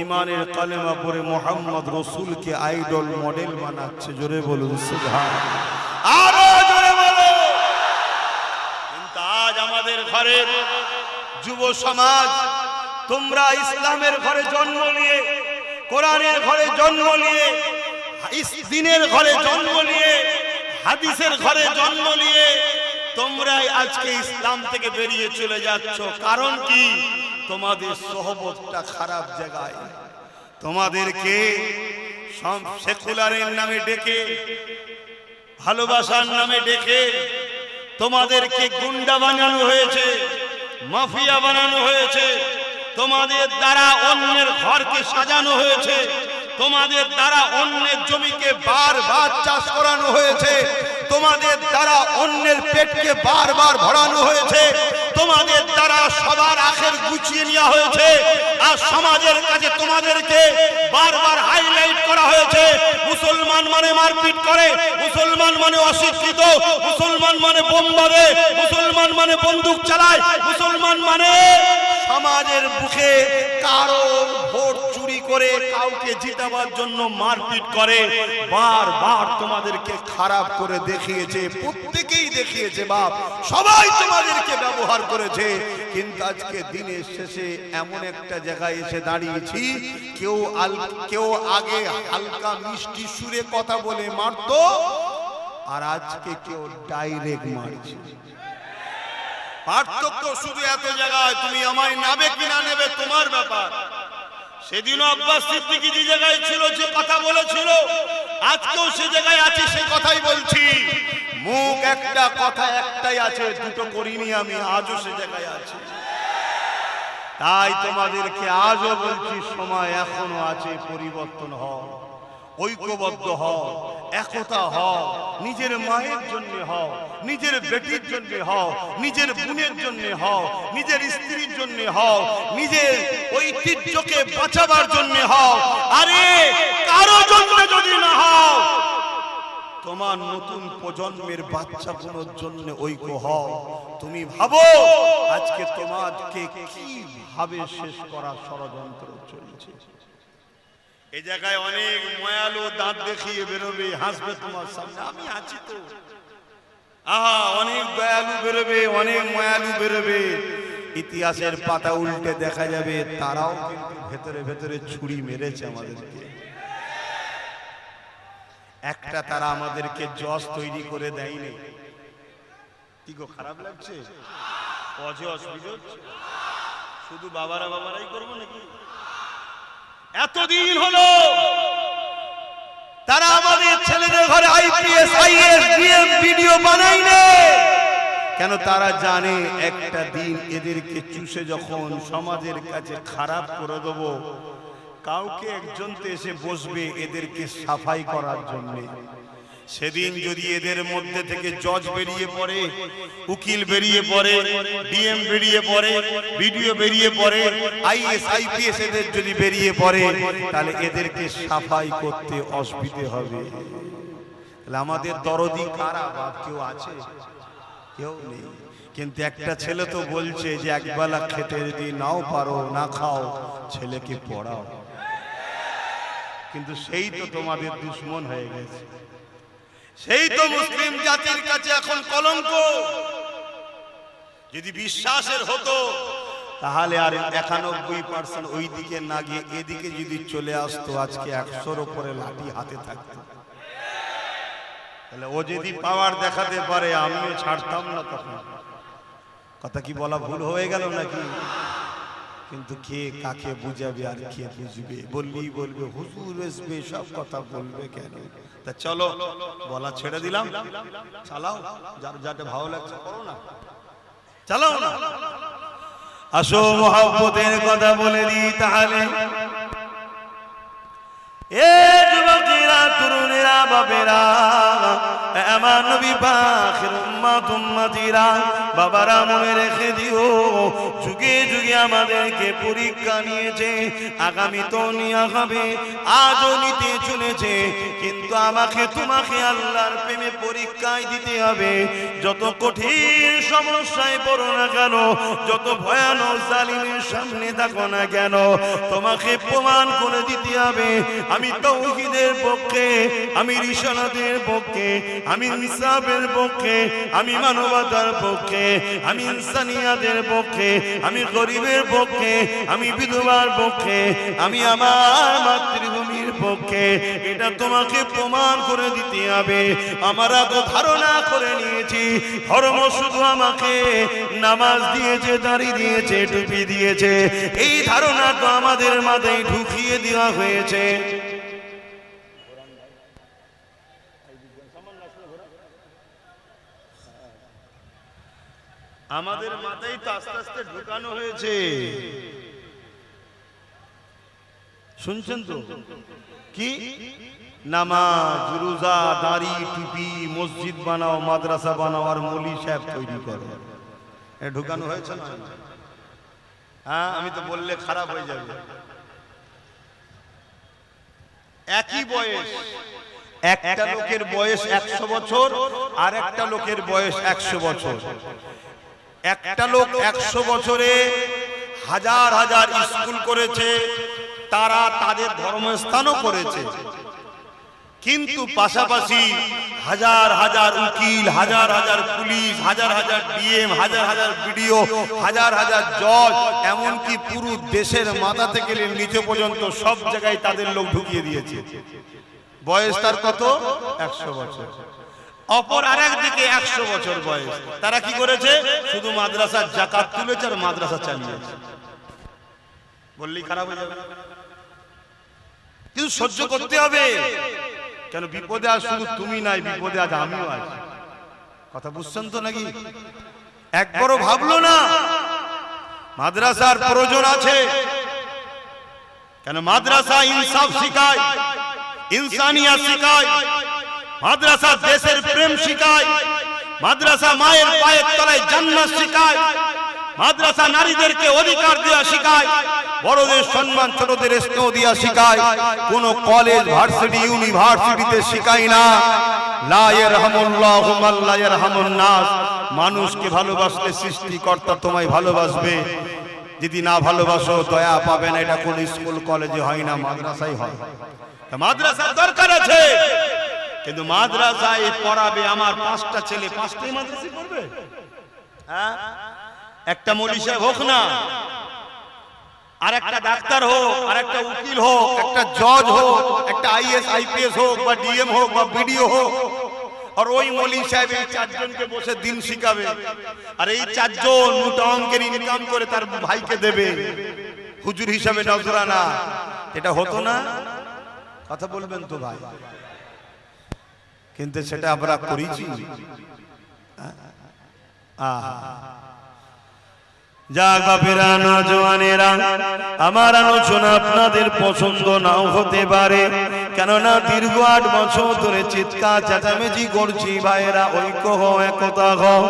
ইমানের কালেমা পড়ে মুহাম্মদ রাসূলকে আইডল মডেল বানাচ্ছে। জোরে বলুন সুবহানাল্লাহ, আরো জোরে বলুন। কিন্তু আজ আমাদের ঘরের যুব সমাজ, তোমরা ইসলামের ঘরে জন্ম নিয়ে, কোরআনের ঘরে জন্ম নিয়ে, দিনের ঘরে জন্ম নিয়ে, হাদিসের ঘরে জন্ম নিয়ে তোমরাই আজকে ইসলাম থেকে বেরিয়ে চলে যাচ্ছ। কারণ কি? তোমাদের সোহবতটা খারাপ জায়গায়, তোমাদেরকে সেকুলারের নামে ডেকে, ভালোবাসার নামে ডেকে তোমাদেরকে গুন্ডা বানানো হয়েছে, মাফিয়া বানানো হয়েছে, তোমাদের দ্বারা অন্যের ঘরকে সাজানো হয়েছে, তোমাদের দ্বারা অন্যের জমিকে বারবার চাষ করানো হয়েছে, তোমাদের দ্বারা অন্যের পেটকে বারবার ভরানো হয়েছে, তোমাদের দ্বারা সবার আখের গুছিয়ে নেওয়া হয়েছে, আর সমাজের কাছে তোমাদেরকে বারবার হাইলাইট করা হয়েছে। মুসলমান মানে মারপিট করে, মুসলমান মানে অশিক্ষিত, মুসলমান মানে বোম মারে, মুসলমান মানে বন্দুক চালায়, মুসলমান মানে সমাজের বুকে কারো ভোট চুরি করে কাউকে জিতাবার জন্য মারপিট করে। বারবার তোমাদেরকে খারাপ করে দেখিয়েছে, প্রত্যেকেই দেখিয়েছে বাপ, সবাই তোমাদেরকে ব্যবহার করেছে। কিন্তু আজকে দিনের শেষে এমন একটা জায়গায় এসে দাঁড়িয়েছি, কেউ আগে হালকা মিষ্টি সুরে কথা বলে মারতো, আর আজকে কেউ ডাইরেক্ট মারছে। পার্থক্য শুধু এত জায়গায়, তুমি আমায় নেবে কিনা নেবে তোমার ব্যাপার। সেদিনও আব্বাস সিদ্দিকী যে জায়গায় ছিল, যে কথা বলেছিল, আজকেও সে জায়গায় আছি, সে কথাই বলছি। মুখ একটা, কথা একটাই আছে, দুটো করিনি আমি, আজও সে জায়গায় আছি। তাই তোমাদেরকে আজও বলছি, সময় এখনো আছে, পরিবর্তন হও, ঐক্যবদ্ধ হও, একতা হও, নিজের মায়ের জন্য হও, নিজের বেটির জন্য হও, নিজের বোনের জন্য হও, নিজের স্ত্রীর জন্য হও, নিজের ঐতিহ্যকে বাঁচাবার জন্য হও। আরে কারো জন্য যদি না হও, তোমার নতুন প্রজন্মের বাচ্চাগুলোর জন্য ঐক্য হও। তুমি ভাবো আজকে তোমাকে কিভাবে শেষ করার ষড়যন্ত্র চলছে। এই জায়গায় অনেক ময়ালু দাঁত দেখিয়ে বেরোবে, হাসবে তোমার সামনে, আমি আছি তো। আহা, অনেক দয়ালু বেরোবে, অনেক ময়ালু বেরোবে। ইতিহাসের পাতা উল্টে দেখা যাবে তারাও কিন্তু ভেতরে ভেতরে ছুরি মেরেছে আমাদেরকে। একটা তারা আমাদেরকে জজ তৈরি করে দেয়নি। কি গো, খারাপ লাগছে? অজে অসুবিধা হচ্ছে? শুধু বাবারাই করবো নাকি? এতদিন হলো তারা আমাদের ছেলেদের ঘরে আইপিএস, আইএস, ডিএম, ভিডিও বানাইনি কেন? তারা জানে একটা দিন এদেরকে চুষে যখন সমাজের কাছে খারাপ করে দেবো, কাউকে একজন তো এসে বসবে এদেরকে সাফাই করার জন্য। সেদিন যদি এদের মধ্যে থেকে জজ বেরিয়ে পড়ে, উকিল বেরিয়ে পড়ে, ডিএম বেরিয়ে পড়ে, ভিডিও বেরিয়ে পড়ে, আইএস, আইপিএস এদের যদি বেরিয়ে পড়ে, তাহলে এদেরকে সাফাই করতে অসুবিধে হবে। তাহলে আমাদের দরদি কারা? বাপ কেউ আছে? কেউ নেই। কিন্তু একটা ছেলে তো বলছে যে একবেলা খেতে যদি নাও পারো, না খাও, ছেলেকে পড়াও। কিন্তু সেই তো তোমাদের দুশ্মন হয়ে গেছে। সেই তো মুসলিম জাতির কাছে এখন কলঙ্ক। যদি বিশ্বাসের হতো তাহলে আর 91% ওই দিকে না গিয়ে এদিকে যদি চলে আসতো, আজকে 100-র উপরে লাঠি হাতে থাকতো। তাহলে ও যদি পাওয়ার দেখাতে পারে, আমিও ছাড়তাম না তখন। কথা কি বলা ভুল হয়ে গেল নাকি? কিন্তু কে কাকে বুঝাবে আর কে বুঝবে? বললেই বলবে হুজুর আসবে, সব কথা বলবে কেন? তা চলো বলা ছেড়ে দিলাম, চালাও, যার যাতে ভালো লাগছে করো না, চালাও না। আসো মহব্বতের কথা বলে দিই তাহলে। এ যুবকেরা, তরুণেরা, বাপেরা, আমার নবী পাকের উম্মত উম্মতিরা, বাবারা মনে রেখে দিও, যুগে যুগে আমাদেরকে পরীক্ষা নিয়েছে, আগামী তো নিয়ে হবে, আজও নিতে চলেছে। কিন্তু আমাকে তোমাকে আল্লাহর প্রেমে পরীক্ষায় দিতে হবে। যত কঠিন সমস্যায় পড়ো না কেন, যত ভয়ানক জালিমের সামনে থাকো না কেন, তোমাকে প্রমাণ করে দিতে হবে আমি তাওহীদের পক্ষে, আমি রিসালাতের পক্ষে, আমি ইনসাফের পক্ষে, আমি মানবতার পক্ষে, আমি ইনসানিয়াতের পক্ষে, আমি গরিবের পক্ষে, আমি বিধবার পক্ষে, আমি আমার মাতৃভূমির পক্ষে। এটা তোমাকে প্রমাণ করে দিতে হবে। আমরা তো ধারণা করে নিয়েছি ধর্ম শুধু আমাকে নামাজ দিয়েছে, দাড়ি দিয়েছে, টুপি দিয়েছে, এই ধারণা তো আমাদের মাথায় ঢুকিয়ে দেওয়া হয়েছে। আমাদের মাথায় তো আস্তে আস্তে ঢুকানো হয়েছে। শুনছেন তো? কি নামাজ, রোজা, দাড়ি, টুপি, মসজিদ বানাও, মাদ্রাসা বানাও, আর মৌলী সাহেব তৈরি করো, ঢুকানো হয়েছে না? হ্যাঁ, আমি তো বললে খারাপ হয়ে যাবে। একই বয়স, একটা লোকের বয়স 100 বছর, আর একটা লোকের বয়স 100 বছর। একটা লোক 100 বছরে হাজার হাজার স্কুল করেছে, তারা তাদের ধর্মস্থানও করেছে, কিন্তু পাশাপাশি হাজার হাজার উকিল, হাজার হাজার পুলিশ, হাজার হাজার ডিএম, হাজার হাজার বিডিও, হাজার হাজার জজ, এমনকি পুরো দেশের মাথা থেকে নিচে পর্যন্ত সব জায়গায় তাদের লোক ঢুকিয়ে দিয়েছে। বয়স তার কত? 100 বছর। অপর আরেক দিকে 100 বছর বয়স, তারা কি করেছে? শুধু মাদ্রাসার যাকাত তুলেছে আর মাদ্রাসা চালিয়েছে। বললেই খারাপ হয়ে যাবে, কিন্তু সহ্য করতে হবে। কেন? বিপদে আজ শুধু তুমি নাই, বিপদে আজ আমিও আছি। কথা বুঝছেন তো নাকি? একবারও ভাবলো না মাদ্রাসার প্রয়োজন আছে? কেন? মাদ্রাসা ইনসাফ শিখায়, ইনসানিয়াত শিখায়, মাদ্রাসা দেশের প্রেম শিখায়, মাদ্রাসা মায়ের পায়ের তলায় জান্নাত শিখায়, মাদ্রাসা নারীদেরকে অধিকার দেওয়া শিখায়, বড়দের সম্মান, ছোটদের স্নেহ দেওয়া শিখায়। কোন কলেজ, ভার্সিটি, ইউনিভার্সিটিতে শিখায় না লা ইয়ারহামুল্লাহু মান লা ইয়ারহামুন নাস। মানুষকে ভালোবাসলে সৃষ্টিকর্তা তোমায় ভালোবাসবে, যদি না ভালোবাসো দয়া পাবে না। এটা কোন স্কুল কলেজে হয় না, মাদ্রাসায় হয়। মাদ্রাসার দরকার আছে, কিন্তু মাদ্রাসায় পড়াবে আমার 5টা ছেলে, 5টাই মাদ্রাসায় পড়বে? হ্যাঁ, একটা মৌলভী সাহেব হোক না, আর একটা ডাক্তার হোক, আর একটা উকিল হোক, একটা জজ হোক, একটা আইএস আইপিএস হোক, বা ডিএম হোক, বা বিডিও হোক, আর ওই মৌলভী সাহেব এই 4 জনকে বসে দিন শিখাবে, আর এই 4 জন মোটা অঙ্কের ইনকাম করে তার ভাইকে দেবে হুজুর হিসাবে নজরানা। এটা হতো না? কথা বলবেন তো ভাই? কিন্তু সেটা আমরা করেছি। যাক বাপেরা, নওজওয়ানেরা, আমার আলোচনা আপনাদের পছন্দ নাও হতে পারে, কেননা দীর্ঘ 8 বছর ধরে চিৎকার চেঁচামেচি করছি। ভাইয়েরা, ঐক্য হও, একতা হও।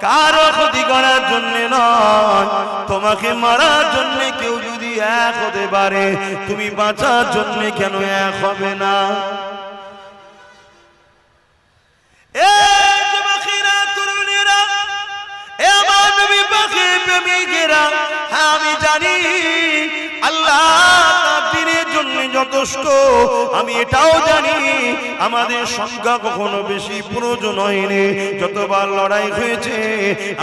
কারো ক্ষতি করার জন্য নয়, তোমাকে মারার জন্য কেউ যদি এক হতে পারে, তুমি বাঁচার জন্য কেন এক হবে না? আমি জানি আল্লাহ তার দিনের জন্য যথেষ্ট। আমি এটাও জানি আমাদের সংখ্যা কখনো বেশি প্রয়োজন হয়নি। যতবার লড়াই হয়েছে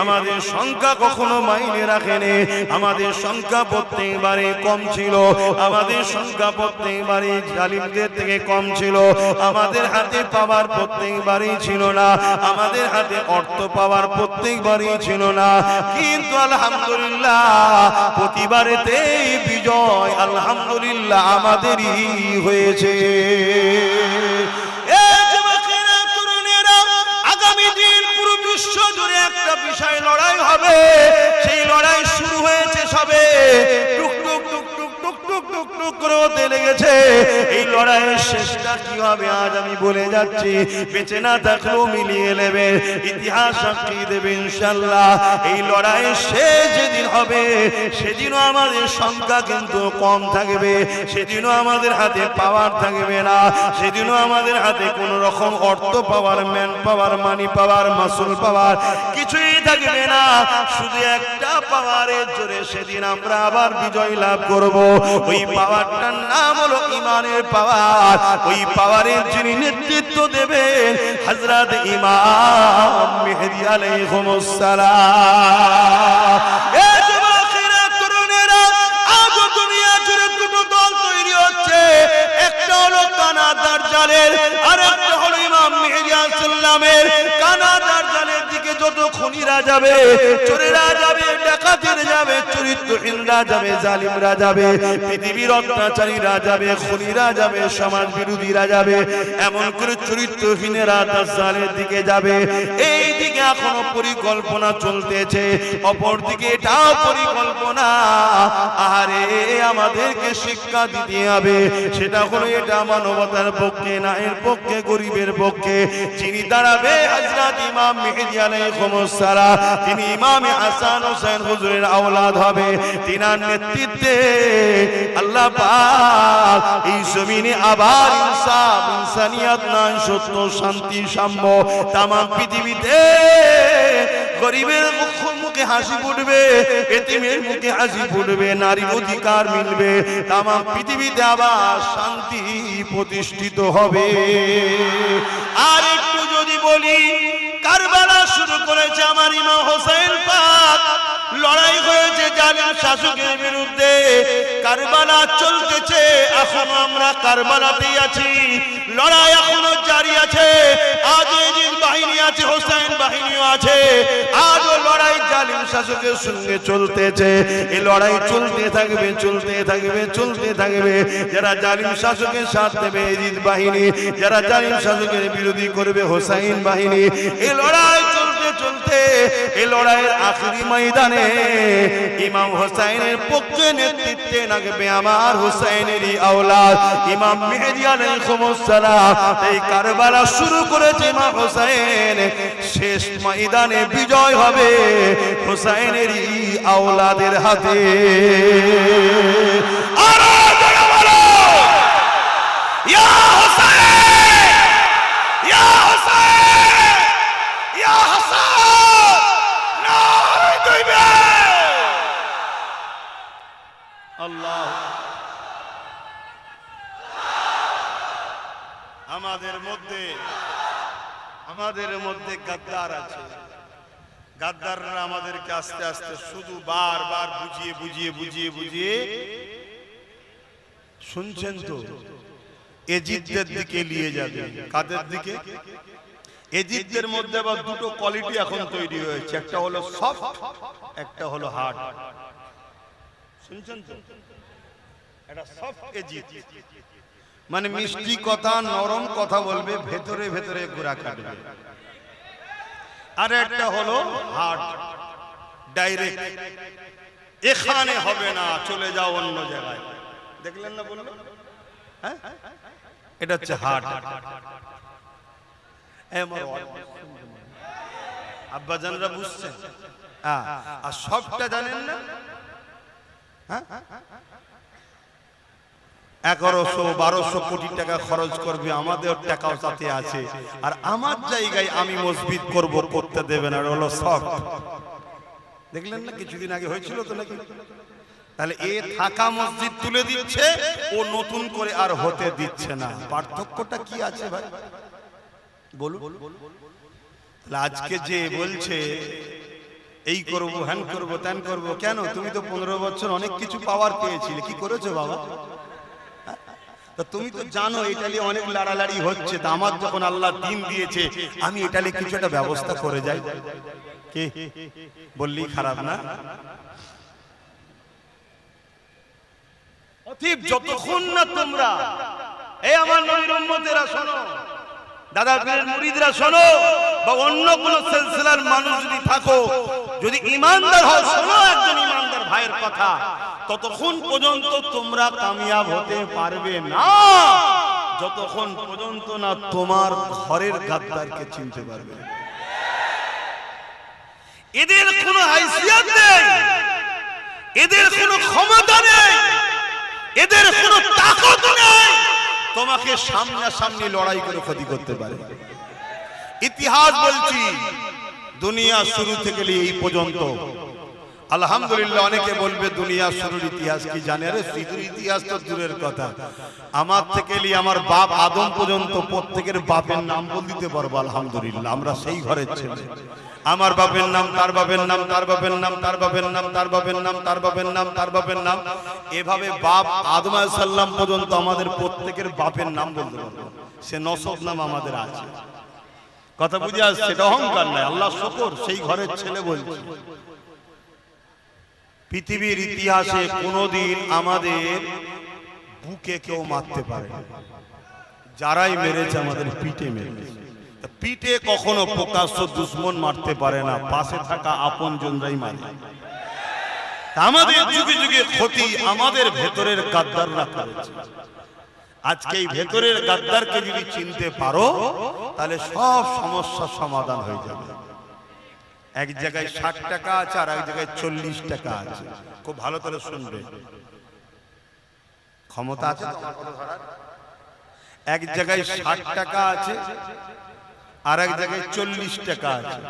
আমাদের সংখ্যা কখনো মাইনে রাখেনি। আমাদের সংখ্যা প্রত্যেকবারে কম ছিল। আমাদের সংখ্যা প্রত্যেকবারে জালিমদের থেকে কম ছিল। আমাদের হাতে পাওয়ার প্রত্যেকবারই ছিল না। আমাদের হাতে অর্থ পাওয়ার প্রত্যেকবারই ছিল না। কিন্তু আলহামদুলিল্লাহ প্রতিবারেতেই বিজয় আলহামদুলিল্লাহ আমাদেরই হয়েছে। আগামী দিন পুরো বিশ্ব জুড়ে একটা বিষয় লড়াই হবে। সেই লড়াই শুরু হয়েছে সবে, টুক টুক টুক টুক টুক টুক টুক টুক করে হতে লেগেছে। এই লড়াইয়ের শেষটা কি হবে আজ আমি বলে যাচ্ছি। বেঁচে না থাকলেও মিলিয়ে নেবে, ইতিহাস সাক্ষী দেবে ইনশাআল্লাহ। এই লড়াইয়ের শেষ যেদিন হবে সেদিনও আমাদের সংখ্যা কিন্তু কম থাকবে। সেদিনও আমাদের হাতে পাওয়ার থাকবে না। সেদিনও আমাদের হাতে কোন রকম অর্থ পাওয়ার, ম্যান পাওয়ার, মানি পাওয়ার, মাসুল পাওয়ার কিছুই থাকবে না। শুধু একটা পাওয়ারের জোরে সেদিন আমরা আবার বিজয় লাভ করব। ওই পাওয়ারটার নাম হলো ইমানের পাওয়ার। ওই পাওয়ারের যিনি নেতৃত্ব দেবেন হযরত ইমাম মেহেদী আলাইহিস সালাম। এই যুবকেরা, তরুণেরা, আজ দুনিয়া জুড়ে দুটো দল তৈরি হচ্ছে। একটা হলো কানা দাজ্জালের, আর একটা হলো ইমাম মেহেদী আলাইহিস সালামের। কানা দাজ্জালের দিকে যত খুনিরা যাবে, চোরেরা যাবে, ডাকাতেরা যাবে, চরিত্রহীনরা যাবে, জালিমরা যাবে, পৃথিবীর অত্যাচারীরা যাবে, খুনিরা যাবে, সমাজ বিরোধীরা যাবে, এমন করে চরিত্রহীনেরা দাজ্জালের দিকে যাবে। এই দিকে এখনো পরিকল্পনা চলতেছে, অপর দিকে এটাও পরিকল্পনা। আরে আমাদেরকে শিক্ষা দিতে হবে। সেটা হলো এটা মানবতার পক্ষে, ন্যায়ের পক্ষে, গরিবের পক্ষে। যিনি দাঁড়াবে হযরত ইমাম মেহেদী আলাইহিস সালাম, তিনি ইমামে হাসান হোসেন হুজুরের আওলাদ হবে। তিনার নেতৃত্বে আল্লাহ পাক এই জমিনে আবার ইনসাফ, ইনসানিয়ত, ন্যায়, সত্য, শান্তি, সাম্য তাম পৃথিবীতে গরিবের মুখে হাসি ফুটবে, এতিমের মুখে হাসি ফুটবে, নারীর অধিকার মিলবে, তাম পৃথিবীতে আবার শান্তি প্রতিষ্ঠিত হবে। আর একটু যদি বলি, কারবালা শুরু করেছে আমার ইমাম হোসেন পাক। লড়াই হয়েছে জালিম শাসকের বিরুদ্ধে। কারবালা চলতেছে, এখনো আমরা কারবালাতেই আছি। লড়াই এখনো জারি আছে। আজ ইয়াজিদ বাহিনী আছে, হোসেন বাহিনীও আছে। আজও লড়াই জালিম শাসকের সঙ্গে চলতেছে। এই লড়াই চলতে থাকবে, চলতে থাকবে, চলতে থাকবে। যারা জালিম শাসকের সাথ দেবে ইয়াজিদ বাহিনী, যারা জালিম শাসকের বিরোধী করবে হোসেন বাহিনী। এই লড়াই চলতে চলতে এই লড়াইয়ের আখেরি ময়দানে ইমাম হোসেনের পক্ষে নেতৃত্বে লাগবে আমার হোসেনেরই আওলাদ ইমাম মেহেদী আলাইহিস সালাম। এই কারবালা শুরু করেছে ইমাম হোসেন, শেষ ময়দানে বিজয় হবে হোসেনেরই আওলাদের হাতে। আরো জোরে বলো, ইয়া হোসেন, ইয়া হোসেন, ইয়া হাসান, নারে তাকবীর। আল্লাহ। আমাদের মধ্যে গাদ্দার আছে। গাদ্দাররা আমাদেরকে আস্তে আস্তে শুধু বারবার বুঝিয়ে বুঝিয়ে বুঝিয়ে বুঝিয়ে, শুনছেন তো, এজিদের দিকে নিয়ে যাবে। কাদের দিকে? এজিদের মধ্যে আবার দুটো কোয়ালিটি এখন তৈরি হয়েছে, একটা হলো সফট, একটা হলো হার্ড। শুনছেন তো? এটা সফট এজিদ, মানে মিষ্টি কথা, নরম কথা বলবে, ভেতরে ভেতরে গোড়া কাটবে। আর একটা হলো হার্ড, ডাইরেক্ট, এখানে হবে না, চলে যাও অন্য জায়গায়। দেখলেন না বললো? হ্যাঁ, এটা হচ্ছে হার্ড। আব্বা জানরা বুঝছেন? আর সবটা জানেন না? 1100-1200 কোটি টাকা খরচ করবে, আমাদের টাকাও সাথে আছে, আর আমার জায়গায় আমি মসজিদ করব, করতে দেবেন। আর হলো সফট। দেখলেন না কিছুদিন আগে হয়েছিল তো নাকি? তাহলে এ থাকা মসজিদ তুলে দিচ্ছে, ও নতুন করে আর হতে দিচ্ছে না। পার্থক্যটা কি আছে ভাই বলুন? আজকে যে বলছে এই করব, হ্যান করব, ত্যান করব, কেন? তুমি তো 15 বছর অনেক কিছু পাওয়ার পেয়েছিলে, কি করেছো বাবা? তা তুমি তো জানো এটা নিয়ে অনেক লড়ালড়ি হচ্ছে। তা আমার যখন আল্লাহ দিন দিয়েছে, আমি এটা নিয়ে কিছু একটা ব্যবস্থা করে যাই। কি বললি খারাপ না? অতীব যতক্ষণ না তোমরা, এই আমার নবীর উম্মতেরা শোনো, দাদা পীরের মুরিদরা শোনো, বা অন্য কোন সিলসিলার মানুষ যদি থাকো, যদি ইমানদার হও, শোনো একজন ইমানদার ভাইয়ের কথা, ততক্ষণ পর্যন্ত তোমরা কামিয়াব হতে পারবে না যতক্ষণ পর্যন্ত না তোমার ঘরের গাদ্দারকে চিনতে পারবে। এদের কোনো হাইসিয়ত নেই, এদের কোনো ক্ষমতা নেই, এদের কোনো তাকত নেই তোমাকে সামনাসামনি লড়াই করে ক্ষতি করতে পারে। ইতিহাস বলছি, দুনিয়া শুরু থেকে এই পর্যন্ত আলহামদুলিল্লাহ, অনেকে বলবে দুনিয়া শুরুর ইতিহাস কি জানে? আরে শুরুর ইতিহাস তো দূরের কথা, আমার থেকে আমার বাপ আদম পর্যন্ত প্রত্যেকের বাপের নাম বল দিতে পারবো আলহামদুলিল্লাহ। আমরা সেই ঘরের ছেলে, আমার বাপের নাম, তার বাপের নাম, তার বাপের নাম, তার বাপের নাম, তার বাপের নাম, তার বাপের নাম, তার বাপের নাম, এভাবে বাপ আদম আলাইহিস সালাম পর্যন্ত আমাদের প্রত্যেকের বাপের নাম বলতে পারবো। সে নসব নাম আমাদের আছে। কথা বুঝে আসছে? এটা অহংকার নয়, আল্লাহ শুকর, সেই ঘরের ছেলে বলছি। পৃথিবীর ইতিহাসে কোনোদিন আমাদের বুকে কেউ মারতে পারে, যারাই মেরেছে আমাদের পিঠে মেরেছে। পিঠে কখনো প্রকাশ্য দুশ্মন মারতে পারে না, পাশে থাকা আপন জনরাই মারে। আমাদের যুগে যুগে ক্ষতি আমাদের ভেতরের গাদ্দাররা করেছে। আজকে এই ভেতরের গাদ্দারকে যদি চিনতে পারো, তাহলে সব সমস্যার সমাধান হয়ে যাবে। এক জায়গায় 60 টাকা আছে, আর এক জায়গায় 40 টাকা আছে। খুব ভালো করে শুনবে, ক্ষমতা আছে। এক জায়গায় 60 টাকা আছে, আর এক জায়গায় 40 টাকা আছে।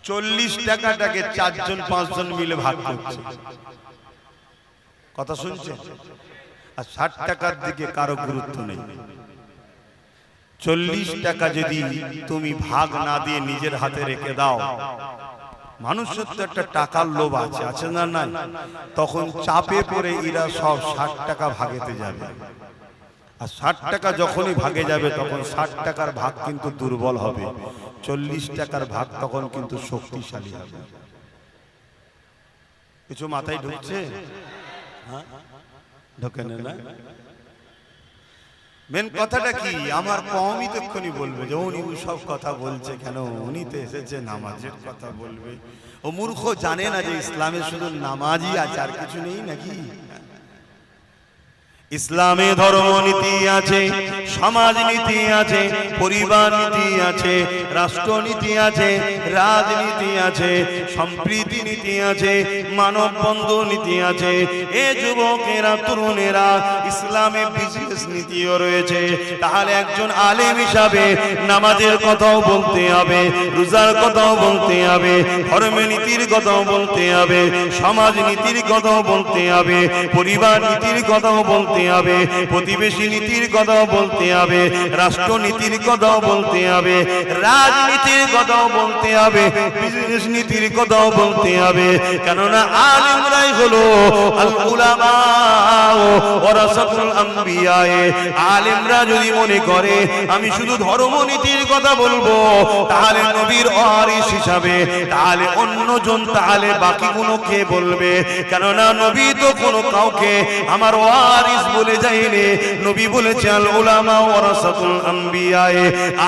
40 টাকাটাকে 4 জন 5 জন মিলে ভাগ করছে। কথা শুনছে? আর 60 টাকার দিকে কারো গুরুত্ব নেই। 40 টাকা যদি তুমি ভাগ না দিয়ে নিজের হাতে রেখে দাও, মানুষের তো একটা টাকার লোভ আছে, আছে না? নাই। তখন চাপে পড়ে এরা সব 60 টাকা ভাগেতে যাবে। আর 60 টাকা যখনই ভাগে যাবে, তখন 60 টাকার ভাগ কিন্তু দুর্বল হবে, 40 টাকার ভাগ তখন কিন্তু শক্তিশালী হবে। কিছু মাথায় ঢুকছে? হ্যাঁ, ঢোকে না? মেন কথাটা কি? আমার কওমই তো এক্ষুনি বলবে যে উনি সব কথা বলছে কেন, উনি তো এসেছে নামাজের কথা বলবে। ও মূর্খ, জানে না যে ইসলামে শুধু নামাজই আছে, আর কিছু নেই নাকি? ইসলামে ধর্মনীতি আছে, সমাজনীতি আছে, পরিবার নীতি আছে, রাষ্ট্রনীতি আছে, রাজনীতি আছে, সম্প্রীতি নীতি আছে, মানববন্ধ নীতি আছে। এ যুবকেরা, তরুণেরা, ইসলামে বিজনেস নীতিও রয়েছে। তাহলে একজন আলেম হিসাবে নামাজের কথাও বলতে হবে, রোজার কথাও বলতে হবে, ধর্মের নীতির কথাও বলতে হবে, সমাজ নীতির কথাও বলতে হবে, পরিবার নীতির কথাও বলতে হবে, প্রতিবেশী নীতির কথাও বলতে হবে, রাষ্ট্রনীতির কথাও বলতে হবে, রাজনীতির কথাও বলতে হবে, বিজনেস নীতির কথাও বলতে হবে। কেননা আলেমরাই হলো আল উলামা ওয়ারাসাতুল আম্বিয়া। আলেমরা যদি মনে করে আমি শুধু ধর্মনীতির কথা বলবো, তাহলে নবীর ওয়ারিস হিসাবে, তাহলে অন্যজন, তাহলে বাকিগুলো কে বলবে? কেননা নবী তো কোনো কাউকে আমার ওয়ারিস বলে যায়নি। নবী বলেছে আল উলামা ওয়ারাসাতুল আম্বিয়া,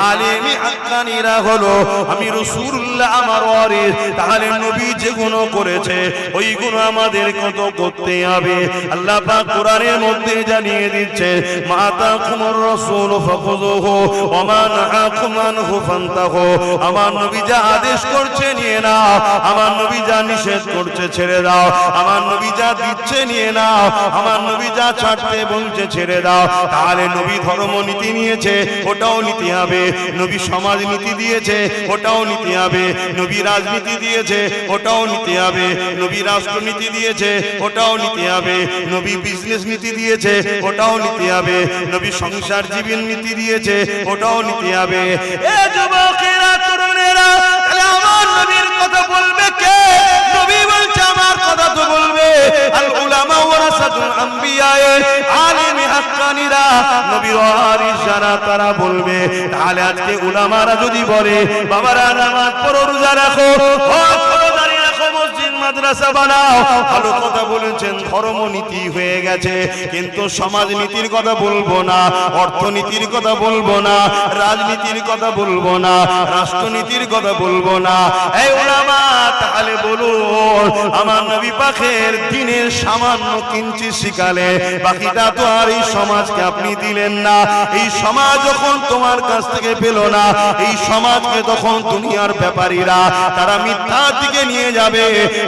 আলেমি হাক্কানীরা হলো আমি রাসূলুল্লাহ আমার ওয়ারিস। তাহলে নবী যে গুণ করেছে ওই গুণ আমাদের কত করতে হবে। আল্লাহ পাক কোরআনের মধ্যে জানিয়ে দিচ্ছে, মা তাকুমুর রাসূল ফাখুযুহু ওয়া মা নাহাকুম আনহু ফান্তাহু। আমার নবী যা আদেশ করছে নিয়ে নাও, আমার নবী যা নিষেধ করছে ছেড়ে দাও, আমার নবী যা দিচ্ছে নিয়ে নাও, আমার নবী যা ছাড়তে বলছে ছেড়ে দাও। তাহলে নবী ধর্ম নীতি নিয়েছে, ওটাও নিতে হবে। নবী সমাজ নীতি নীতি দিয়েছে ওটাও নিতে হবে, নবী রাজনীতি দিয়েছে ওটাও নিতে হবে, নবী রাষ্ট্রনীতি দিয়েছে ওটাও নিতে হবে, নবী বিজনেস নীতি দিয়েছে ওটাও নিতে হবে, নবী সংসার জীবন নীতি দিয়েছে ওটাও নিতে হবে। এ যুবকেরা, তরুণেরা, তাহলে আমার নবীর কথা বলবে কে? নবী বলছে আমার কথা তো বলবে আল উলামা ওয়ারাসাতুল আম্বিয়া, আলিম হাক্কানীরা, নবীর ওয়ারিস যারা তারা বলবে। তাহলে আজকে উলামারা যদি বলে বাবারা নামাজ পড়ো, রোজা রাখো, হজ করো, দাঁড়িয়ে রাখো, মসজিদ মাদ্রাসা বানাও, ভালো কথা বলেছেন, ধর্মনীতি হয়ে গেছে, কিন্তু সমাজনীতির কথা বলবো না, অর্থনীতির কথা বলবো না, রাজনীতির কথা বলবো না, রাষ্ট্রনীতির কথা বলবো না। এই উলামা, তাহলে বলুন আমার নবী পাকের দিনের সামান্য কিঞ্চিৎ শিখালে বাকিটা তো আর এই সমাজকে আপনি দিলেন না। এই সমাজ যখন তোমার কাছ থেকে পেল না, এই সমাজকে তখন দুনিয়ার ব্যাপারীরা তারা মিথ্যার দিকে নিয়ে যাবে,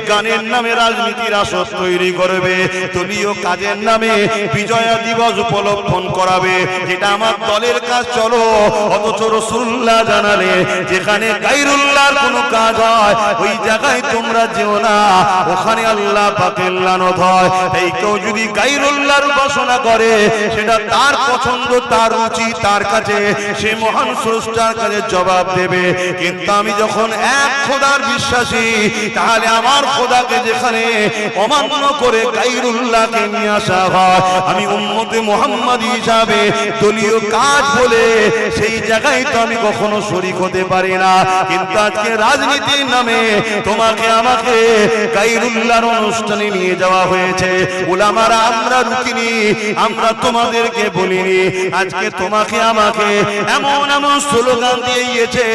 গানের নামে রাজনীতির আসর তৈরি করবে, দলীয় কাজের নামে বিজয়া দিবস উপলক্ষণ করাবে, যেটা আমার দলের কাজ, চলো। অথচ রাসূলুল্লাহ জানালে যেখানে গায়রুল্লাহর কোনো কাজ হয় ওই জায়গায় তোমরা যেও না, ওখানে আল্লাহ পাকের লানত হয়। তাই কেউ যদি গায়রুল্লাহর উপাসনা করে সেটা তার পছন্দ, তার রুচি, তার কাছে সে মহান স্রষ্টার কাছে জবাব দেবে। কিন্তু আমি যখন এক খোদার বিশ্বাসী, তাহলে আমার খোদাকে যেখানে অমান্য করে গায়রুল্লাহকে নিয়ে আসা হয়, আমি উম্মতে মুহাম্মাদী হিসাবে দলীয় কাজ বলে সেই জায়গায় তো আমি কখনো শরীক হতে পারি না। কিন্তু আজকে রাজনীতির নামে তোমাকে আমাকে গায়রুল্লাহর অনুষ্ঠানে নিয়ে যাওয়া হয়েছে। উলামারা আমরা রুকিনি, আমরা তোমাদেরকে বলিনি, আজকে তোমাকে আমাকে এমন এমন স্লোগান দিয়েছে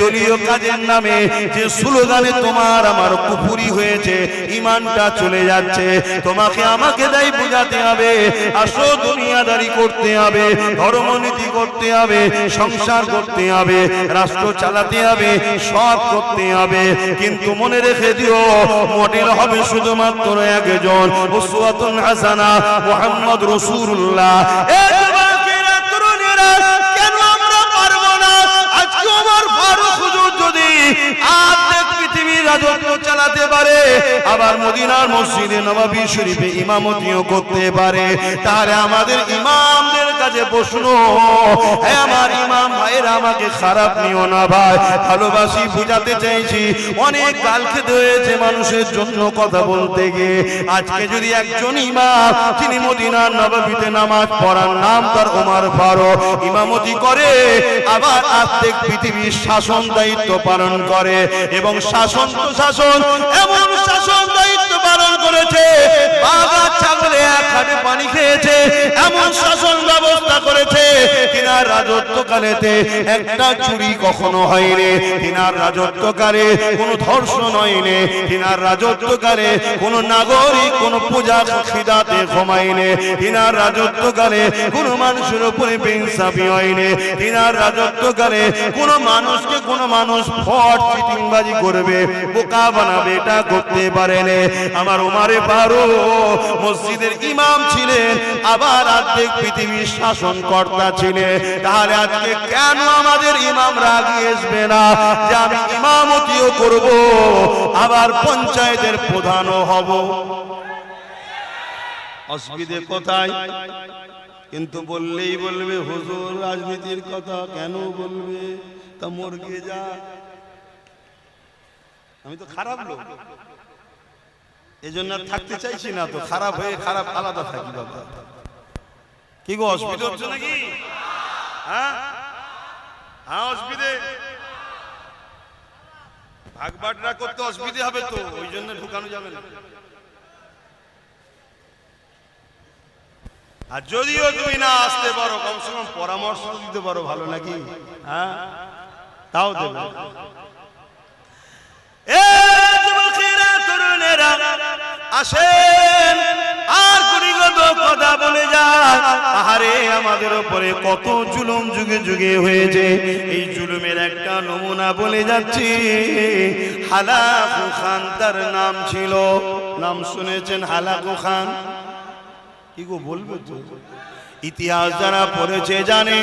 দলীয় কাজের নামে, যে স্লোগানে তোমার আমার কুফরি হয়েছে, ঈমানটা চলে যাচ্ছে। তোমাকে আমাকে তাই বুঝাতে হবে, আসো দুনিয়াদারি করতে হবে, ধর্মনীতি করতে হবে, সংসার করতে হবে, রাষ্ট্র চালাতে হবে, সব করতে হবে, কিন্তু মনে রেখে দিও মডেল হবে শুধুমাত্র একজন, উসওয়াতুন হাসানা, মুহাম্মদ রাসূলুল্লাহ। এই যুবকেরা, তরুণেরা, কেন আমরা পারবো না? আজকে ওমর ফারুক হুজুর যদি আর্ধেক পৃথিবীর রাজত্ব চালাতে পারে, আবার মদিনার মসজিদে নববী শরীফে ইমামতিও করতে পারে, তাহলে আমাদের ইমামদের কাছে প্রশ্ন, হ্যাঁ আমার ইমাম ভাইরা, আমাকে খারাপ নিও না ভাই, ভালোবাসি, বুঝাতে চাইছি, অনেক গাল খেতে হয়েছে মানুষের জন্য কথা বলতে গিয়ে। আজকে যদি একজন ইমাম তিনি মদিনার নববীতে নামাজ পড়ার, নাম তার ওমর ফারুক, ইমামতি করে, আবার আর্ধেক পৃথিবীর শাসন দায়িত্ব পালন করে, এবং শাসন তো শাসন, এমন শাসন দায়িত্ব পালন করেছে বাঘা ছাগলে এক হাতে পানি খেয়েছে, এমন শাসন ব্যবস্থা করেছে তিনার রাজত্বকালেতে একটা চুরি কখনো হয়নি, তিনার রাজত্বকালে কোনো ধর্ষণ হয়নি, তিনার রাজত্বকালে কোনো নাগরিক কোনো পূজা খিদাতে ঘুমায়নি, তিনার রাজত্বকালে কোনো মানুষের উপরে বেইনসাফি হয়নি, তিনার রাজত্বকালে কোনো মানুষকে কোনো মানুষ ফট চিটিংবাজি করবে, বোকা বানাবে, এটা করতে পারেনি। আমার ওমরে ফারুক মসজিদের ইমাম ছিলেন, আবার অর্ধেক পৃথিবীর শাসনকর্তা ছিলেন। তাহলে আজকে কেন আমাদের ইমামরা এগিয়ে আসবে না যে আমি ইমামতিও করব, আবার পঞ্চায়েতের প্রধানও হব? অসুবিধে কোথায়? কিন্তু বললেই বলবে হুজুর রাজনীতির কথা কেন বলবে, তা মরগে যা, আমি তো খারাপ লোক, এজন্য থাকতে চাইছি না, তো খারাপ হয়ে খারাপ আলাদা থাকি। বাবা কি গো, অসুবিধা হচ্ছে নাকি? হ্যাঁ হ্যাঁ, অসুবিধে, ভাগ বাটরা করতে অসুবিধে হবে, তো ওই জন্য ঢুকানো যাবে না। আর যদিও তুমি না আসতে পারো, কমসে কম পরামর্শ দিতে পারো, ভালো নাকি? হ্যাঁ, তাও দেবে। তরুণেরা আসেন, আর গুণীগত কথা বলে যায়, আহারে আমাদের উপরে কত জুলুম যুগে যুগে হয়েছে, এই জুলুমের একটা নমুনা বলে যাচ্ছি। হালাকু খান তার নাম ছিল, নাম শুনেছেন হালাকু খান? কি গো বলবে তো? ইতিহাস যারা পড়েছে জানে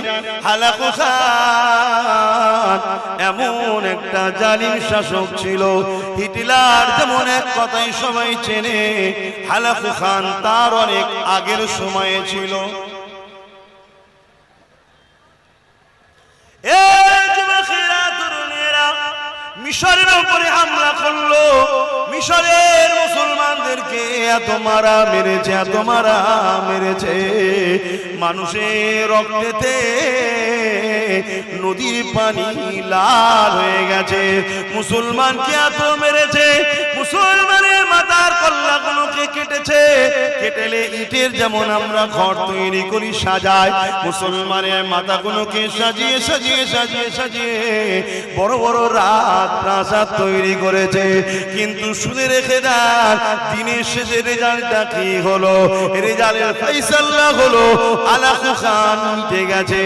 হালাকু খান এমন একটা জালিম শাসক ছিল। হিটলার যেমন এক কথাই সবাই চেনে, হালাকু খান তার অনেক আগের সময়ে ছিল। মিশরের উপরে হামলা করলো, মিশরের মুসলমানদেরকে এত মারা মেরেছে, এত মারা মেরেছে, মানুষের রক্তেতে নদীর পানি লাল হয়ে গেছে। মুসলমানকে এত মেরেছে, মুসলমানের মাথার কল্লাগুলোকে কেটেছে, কেটেলে ইটের যেমন আমরা ঘর তৈরি করি সাজাই, মুসলমানের মাথাগুলোকে সাজিয়ে সাজিয়ে সাজিয়ে সাজিয়ে বড় বড় রাত প্রাসাদ তৈরি করেছে। কিন্তু শুনে রেখে দেন, দিনের শেষে রেজাল্টটা কি হলো? রেজাল্টের ফাইসাল্লা হলো হালাকু খান মিটে গেছে।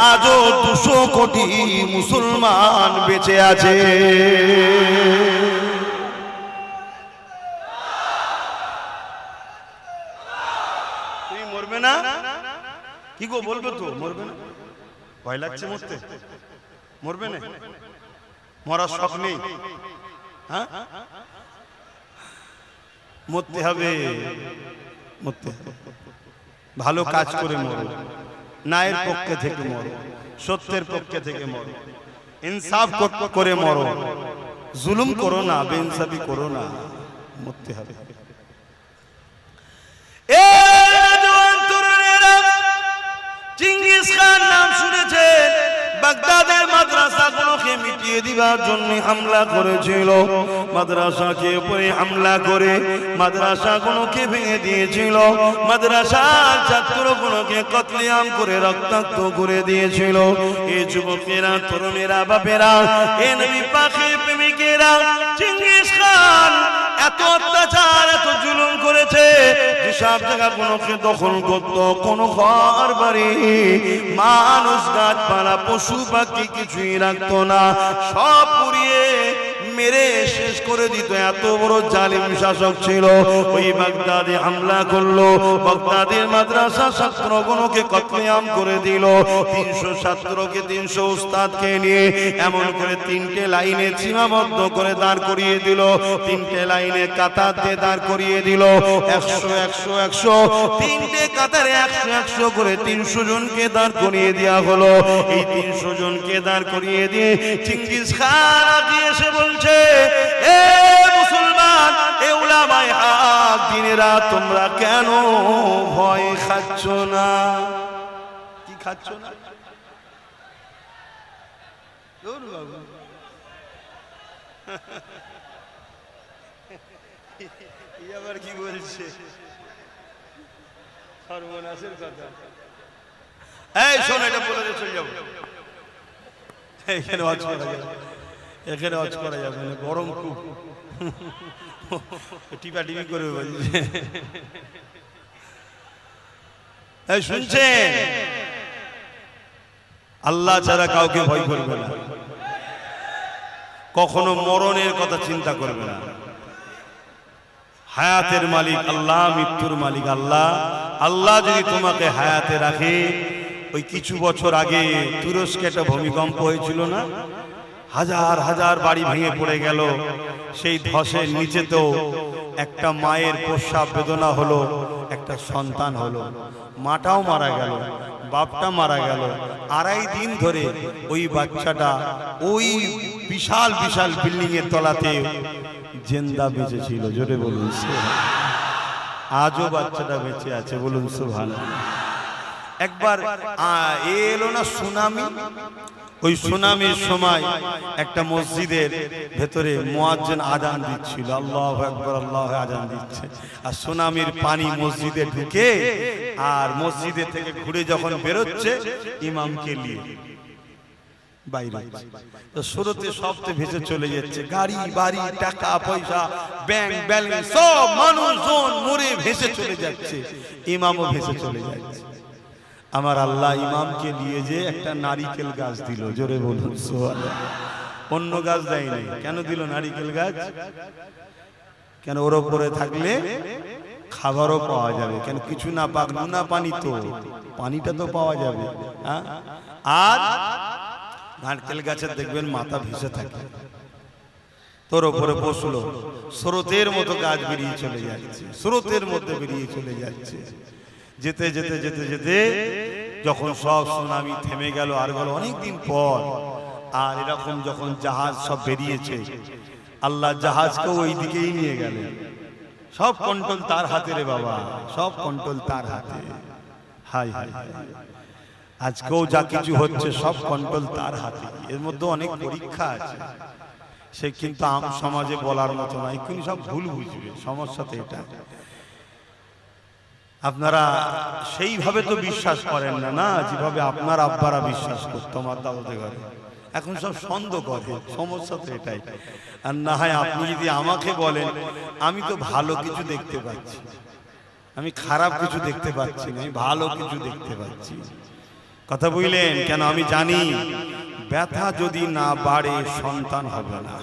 আজও 200 কোটি মুসলমান বেঁচে আছে। তুমি মরবে না? কি গো বলবে তো? মরবে না? ভয় লাগছে মরতে? মরবে না? মরার শখ নেই? হ্যাঁ, মরতে হবে, মরতে হবে। ভালো কাজ করে মরো, ন্যায়ের পক্ষে থেকে মরো, সত্যের পক্ষে থেকে মরো, ইনসাফ করে মরো, জুলুম করো না, বেইনসাফি করো না, মরতে হবে। চিঙ্গিস খান নাম শুনেছেন? বাগদাদের মাদ্রাসাগুলোকে মিটিয়ে দিবার জন্য হামলা করেছিল। মাদ্রাসাকে উপরে হামলা করে মাদ্রাসাগুলোকে ভেঙে দিয়েছিল। মাদ্রাসার ছাত্রগুলোকে কতলেআম করে রক্তাক্ত করে দিয়েছিল। এই যুবকেরা, তরুণেরা, বাপেরা, এ নবী পাকের প্রেমিকেরা, চিঙ্গিস খান এত অত্যাচার, এত জুলুম করেছে, যেসব জায়গাগুলোকে দখল করত, কোন ঘর বাড়ি, মানুষ, গাছপালা, পশু পাখি কিছুই রাখতো না, সব পুড়িয়ে মেরে শেষ করে দিত। এত বড় জালিম শাসক ছিল। ওই বাগদাদে হামলা করলো, বাগদাদের মাদ্রাসা ছাত্রগুলোকে কতলেআম করে দিল। 300 ছাত্রকে, 300 উস্তাদকে নিয়ে এমন করে 3টে লাইনে সীমাবদ্ধ করে দাঁড় করিয়ে দিল। 3টে লাইনে কাতার দিয়ে দাঁড় করিয়ে দিল। 100 100 100 3টে কাতারে 100 100 করে 300 জনকে দাঁড় করিয়ে দেওয়া হলো। এই 300 জনকে দাঁড় করিয়ে দিয়ে চিঙ্গিস খান আগিয়ে এসে বলছে, এ মুসলমান, এ উলামায়ে হক, দিনেরা, তোমরা কেন ভয় খাচ্ছ না? কি খাচ্ছ না? আবার কি বলছে? সর্বনাশের কথা। এই শোন, এটা বলে দিয়ে চলে যাবো। এখানে ওয়াজ করা যাবে, এখানে ওয়াজ করা যাবে না, গরম খুব, টিপা টিপি করে বলছে। এই শুনছেন? আল্লাহ ছাড়া কাউকে ভয় করবে না, কখনো মরণের কথা চিন্তা করবে না। হায়াতের মালিক আল্লাহ, মৃত্যুর মালিক আল্লাহ। আল্লাহ যদি তোমাকে হায়াতে রাখে, ওই কিছু বছর আগে তুরস্কে একটা ভূমিকম্প হয়েছিল না? হাজার হাজার বাড়ি ভেঙে পড়ে গেল। সেই ধসের নিচে তো একটা মায়ের প্রস্রাব বেদনা হলো, একটা সন্তান হলো, মাটাও মারা গেল, বাপটা মারা গেল। 2.5 দিন ধরে ওই বাচ্চাটা ওই বিশাল বিশাল বিল্ডিং এর তলাতে জিন্দা বেঁচে ছিল। জোরে বলুন সুবহানাল্লাহ। আজও বাচ্চাটা বেঁচে আছে, বলুন সুবহানাল্লাহ। একবার এলো না সুনামি, ওই সুনামির সময় একটা মসজিদের ভেতরে মুয়াজ্জিন আযান দিচ্ছিল, আল্লাহু আকবার, আল্লাহ আযান দিচ্ছে, আর সুনামির পানি মসজিদে ঢুকে আর মসজিদে থেকে ঘুরে যখন বেরোচ্ছে ইমামকে নিয়ে বাইরে, তো শুরুতে সবতে ভেসে চলে যাচ্ছে, গাড়ি বাড়ি, টাকা পয়সা, ব্যাংক ব্যালেন্স, সব মানুষজন মরে ভেসে চলে যাচ্ছে, ইমামও ভেসে চলে যাচ্ছে। আমার আল্লাহ ইমামকে নিয়ে যে একটা নারিকেল গাছ দিল। জোরে বলুন সুবহানাল্লাহ। অন্য গাছ দেয় নাই। কেন দিল নারিকেল গাছ? কেন ওর উপরে থাকলে খাবারও পাওয়া যাবে। কেন কিছু না পাক নোনা পানি তো পানিটা তো পাওয়া যাবে। হ্যাঁ, আর নারকেল গাছের দেখবেন মাথা ভেসে থাকে, তোর ওপরে বসলো, স্রোতের মতো গাছ বেরিয়ে চলে যাচ্ছে, স্রোতের মধ্যে বেরিয়ে চলে যাচ্ছে। যেতে যেতে যেতে যেতে যখন সব সুনামি থেমে গেল, আর গেল অনেকদিন পর, আর এরকম যখন জাহাজ সব বেরিয়েছে, আল্লাহ জাহাজকেও ওই দিকেই নিয়ে গেলেন। সব কন্ট্রোল তার হাতে রে বাবা, সব কন্ট্রোল তার হাতে। হাই হাই, আজকেও যা কিছু হচ্ছে সব কন্ট্রোল তার হাতে। এর মধ্যে অনেক পরীক্ষা আছে, সে কিন্তু আম সমাজে বলার মতো নয়, এক্ষুনি সব ভুল বুঝবে। সমস্যা তো এটা, আপনারা সেইভাবে তো বিশ্বাস করেন না, না যেভাবে আপনার আব্বারা বিশ্বাস করতো আমার দাদাদের ঘরে। এখন সব সন্দেহ করে, সমস্যা তো এটাই। আর না হয় আপনি যদি আমাকে বলেন, আমি তো ভালো কিছু দেখতে পাচ্ছি, আমি খারাপ কিছু দেখতে পাচ্ছি না, আমি ভালো কিছু দেখতে পাচ্ছি। কথা বুঝলেন? কেন আমি জানি ব্যথা যদি না বাড়ে সন্তান হবে না,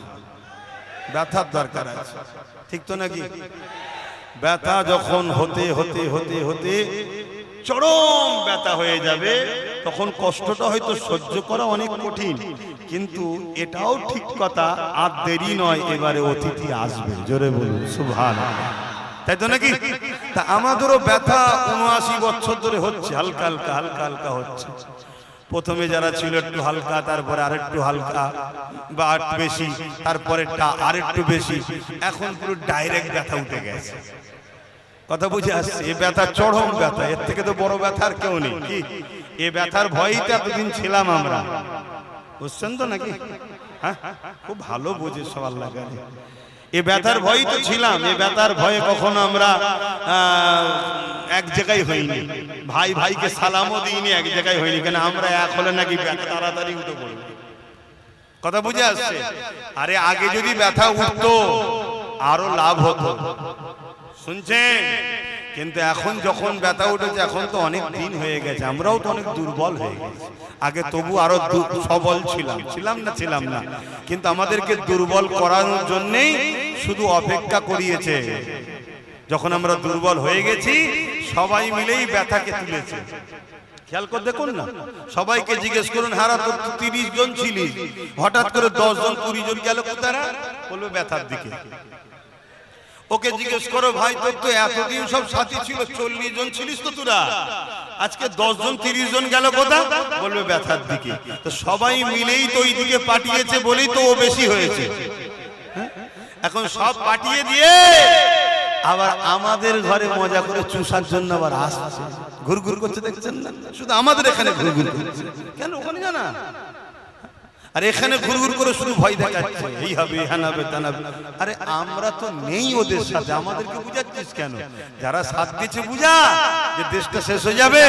ব্যথার দরকার আছে, ঠিক তো নাকি? ব্যথা যখন হতে হতে হতে হতে চরম ব্যথা হয়ে যাবে, তখন কষ্টটা হয়তো সহ্য করা অনেক কঠিন, কিন্তু এটাও ঠিক কথা, আর দেরি নয়, এবারে অতিথি আসবে। জোরে বলুন সুবহানাল্লাহ, তাই তো নাকি? তা আমাদেরও ব্যথা ৭৯ বছর ধরে হচ্ছে, হালকা হালকা হালকা হালকা হচ্ছে। প্রথমে যারা ছিল একটু হালকা, তারপরে আরেকটু হালকা বা একটু বেশি, তারপরে আরেকটু বেশি, এখন পুরো ডাইরেক্ট ব্যথা উঠে গেছে। কথা বুঝে আসছে? এ ব্যথা চরম ব্যথা, এর থেকে তো বড় ব্যথার কেউ নেই। কি এ ব্যথার ভয়ই তো এতদিন ছিলাম আমরা, বুঝছেন তো নাকি? হ্যাঁ, খুব ভালো বোঝে সব আল্লাহ জানে। এ ব্যথার ভয়ই তো ছিলাম, এ ব্যথার ভয়ে কখনো আমরা এক জায়গায় হইনি, ভাই ভাইকে সালামও দিইনি, এক জায়গায় হইনি। কেন? আমরা এক হলে নাকি ব্যথা তাড়াতাড়ি উঠে পড়বে। কথা বুঝে আসছে? আরে আগে যদি ব্যথা উঠতো আরো লাভ হতো, শুনছেন? কিন্তু এখন যখন ব্যথা উঠেছে, এখন তো অনেক দিন হয়ে গেছে, আমরাও তো অনেক দুর্বল হয়ে গেছি। আগে তবু আরো সবল ছিলাম না, কিন্তু আমাদেরকে দুর্বল করানোর জন্যই শুধু অপেক্ষা করিয়েছে। যখন আমরা দুর্বল হয়ে গেছি, সবাই মিলেই ব্যথাকে তুলেছে। খেয়াল করে দেখুন না, সবাইকে জিজ্ঞেস করুন, হারা তো ৩০ জন ছিলি, হঠাৎ করে ১০ জন ২০ জন গেল কোথায়? বলবে ব্যথার দিকে। ওকে জিজ্ঞেস করো, ভাই তোর তো এতদিন সব সাথী ছিল, ৪০ জন ছিলিস তো তোরা, আজকে ১০ জন ৩০ জন গেল কোথায়? বলবে ব্যথার দিকে। তো সবাই মিলেই তো ওই দিকে পাঠিয়েছে বলেই তো ও বেশি হয়েছে। এখন সব পাঠিয়ে দিয়ে আবার আমাদের ঘরে মজা করে চুষার জন্য আবার আসছে, ঘুরঘুর করছে, দেখছেন না? শুধু আমাদের এখানে ঘুরঘুর করছে, কেন? ওখানে জানা, আর এখানে ঘুরঘুর করে শুধু ভয় দেখাচ্ছে, এই হবে, হানাবে, তানাবে। আরে আমরা তো নেই ওদের সাথে, আমাদেরকে বুঝাচ্ছিস কেন? যারা সাথ দিচ্ছে বুঝা যে দেশটা শেষ হয়ে যাবে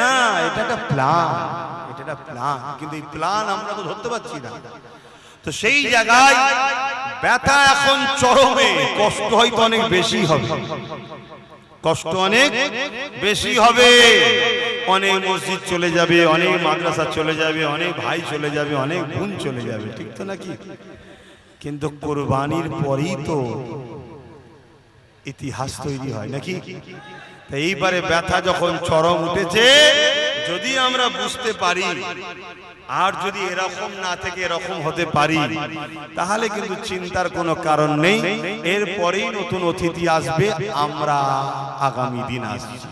না, এটা একটা প্ল্যান, এটা একটা প্ল্যান, কিন্তু এই প্ল্যান আমরা তো ধরতে পারছি না। তো সেই জায়গায় ব্যথা এখন চরমে, কষ্ট হয়তো অনেক বেশি হবে, কষ্ট অনেক বেশি হবে। অনেক মসজিদ চলে যাবে, অনেক মাদ্রাসা চলে যাবে, অনেক ভাই চলে যাবে, অনেক বোন চলে যাবে, ঠিক তো নাকি? কিন্তু কুরবানির পরেই তো ইতিহাস তৈরি হয় নাকি? এইবারে ব্যথা যখন চরম উঠেছে, যদি আমরা বুঝতে পারি, আর যদি এরকম না থেকে এরকম হতে পারি, তাহলে কিন্তু চিন্তার কোনো কারণ নেই। এরপরেই নতুন অতিথি আসবে, আমরা আগামী দিন আসছি।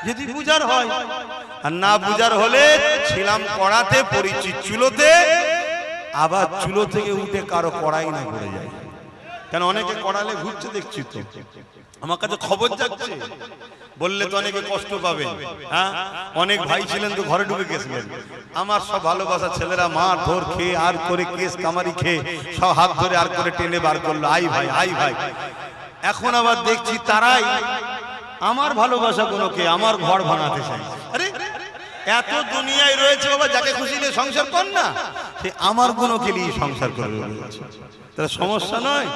যদি বুঝার হয়, আর না বুঝার হলে ছিলাম কড়াতে, পরিচিত চুলোতে, আবার চুলো থেকে উঠে কারো কড়াই না ঘুরে যায়। কেন? অনেকে কড়ালে ঘুরছে দেখছি তো, আমার কাছে খবর যাচ্ছে, বললে তো অনেকে কষ্ট পাবে। হ্যাঁ, অনেক ভাই ছিলেন তো ঘরে ঢুকে গেছিলেন, আমার সব ভালোবাসা ছেলেরা মার ধর খেয়ে আর করে কেস কামারি খেয়ে সব হাত ধরে আর করে টেনে বার করলো, আই ভাই আই ভাই। এখন আবার দেখছি তারাই আমার ভালোবাসা গুলোকে আমার ঘর ভাঙাতে চাই। আরে এত দুনিয়ায় রয়েছে বাবা, যাকে খুশি নিয়ে সংসার কর না, সে আমার গুলোকে নিয়ে সংসার করবে, তাহলে সমস্যা নয়।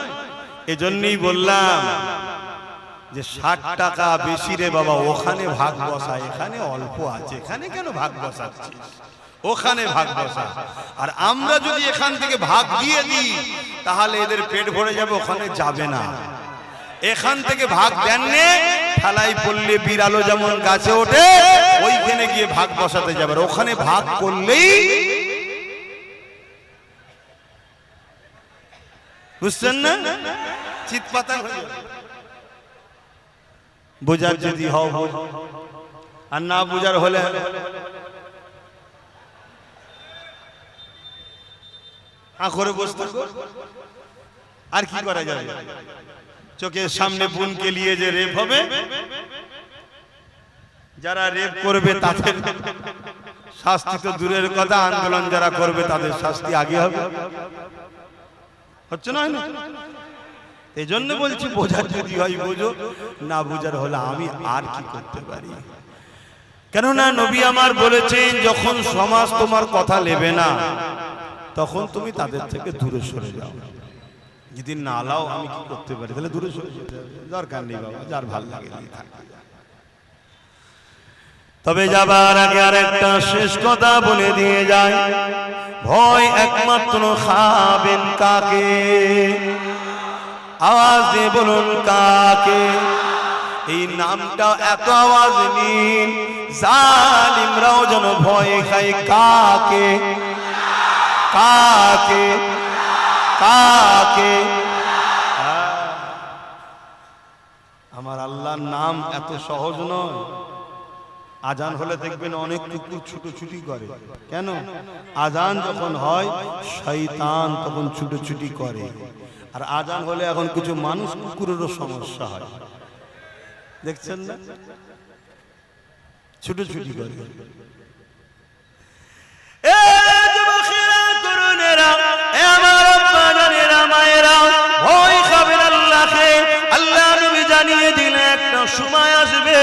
এজন্যই বললাম যে ৬০ টাকা বেশি রে বাবা, ওখানে ভাগ বসা, এখানে অল্প আছে, এখানে কেন ভাগ বসাচ্ছিস? ওখানে ভাগ বসা। আর আমরা যদি এখান থেকে ভাগ দিয়ে দিই, তাহলে এদের পেট ভরে যাবে, ওখানে যাবে না। এখান থেকে ভাগ দেননি, ঠালাই পড়লে বিড়ালো যেমন গাছে ওঠে ওইখানে গিয়ে ভাগ বসাতে যাবে, ওখানে ভাগ করলেই বুঝছেন না, চিৎ পাতা হয়ে যাবে। বুঝার যদি হও আর না বুঝার হলে করে বসতে আর কি করা যাবে। চোখের সামনে বোনকে নিয়ে যে রেপ হবে, যারা রেপ করবে তাদের শাস্তি তো দূরের কথা, আন্দোলন যারা করবে তাদের শাস্তি আগে হবে, হচ্ছে না? এই জন্য বলছি বোঝার যদি হয় বোঝো, না বুঝার হলে আমি আর কি করতে পারি। কেননা নবী আমার বলেছেন যখন সমাজ তোমার কথা নেবে না তখন তুমি তাদের থেকে দূরে সরে যাও। যদি না লাও আমি কি করতে পারি, তাহলে দূরে সরে যেতে হবে, দরকার নেই বাবা, যার ভাল লাগে। তবে যাবার আগে আর একটা শেষ কথা বলে দিয়ে যায়, ভয় একমাত্র খাবেন কাকে? আওয়াজ দিয়ে বলুন কাকে? এই নামটা এত আওয়াজ নিন, জালিমরাও যেন ভয় খায় কাকে? কাকে? কাকে? আমার আল্লাহর নাম এত সহজ নয়। আজান হলে দেখবেন অনেক কুকুর ছুটোছুটি করে, কেন? আজান যখন হয় শয়তান তখন ছুটোছুটি করে, আর আজান হলে এখন কিছু মানুষ কুকুরেরও সমস্যা হয়, দেখছেন না, ছুটোছুটি করে। জানিয়ে দিলে একটা সময় আসবে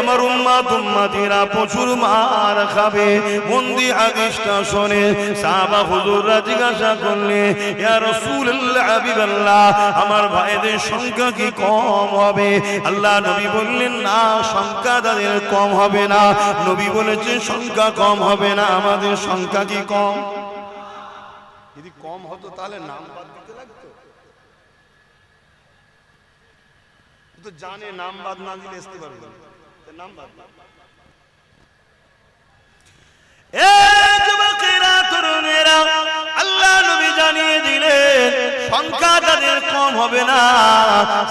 আমার উম্মত উম্মতিরা প্রচুর মার খাবে। মন্দি হাদিসটা শুনে সাহাবা হুজুররা জিজ্ঞাসা করলে, ইয়া রাসূলুল্লাহ হাবিবাল্লাহ, আমার ভাইদের সংখ্যা কি কম হবে? আল্লাহ নবী বললেন, না, সংখ্যা তাদের কম হবে না। নবী বলেছে সংখ্যা কম হবে না, আমাদের সংখ্যা কি কম? যদি কম হতো তাহলে নাম বাদ দিতে লাগতো, তো জানে নাম বাদ না দিলে আসতে পারবে না, নাম বাদ। আল্লাহ নবী জানিয়ে দিলেন সংখ্যা তাদের কম হবে না।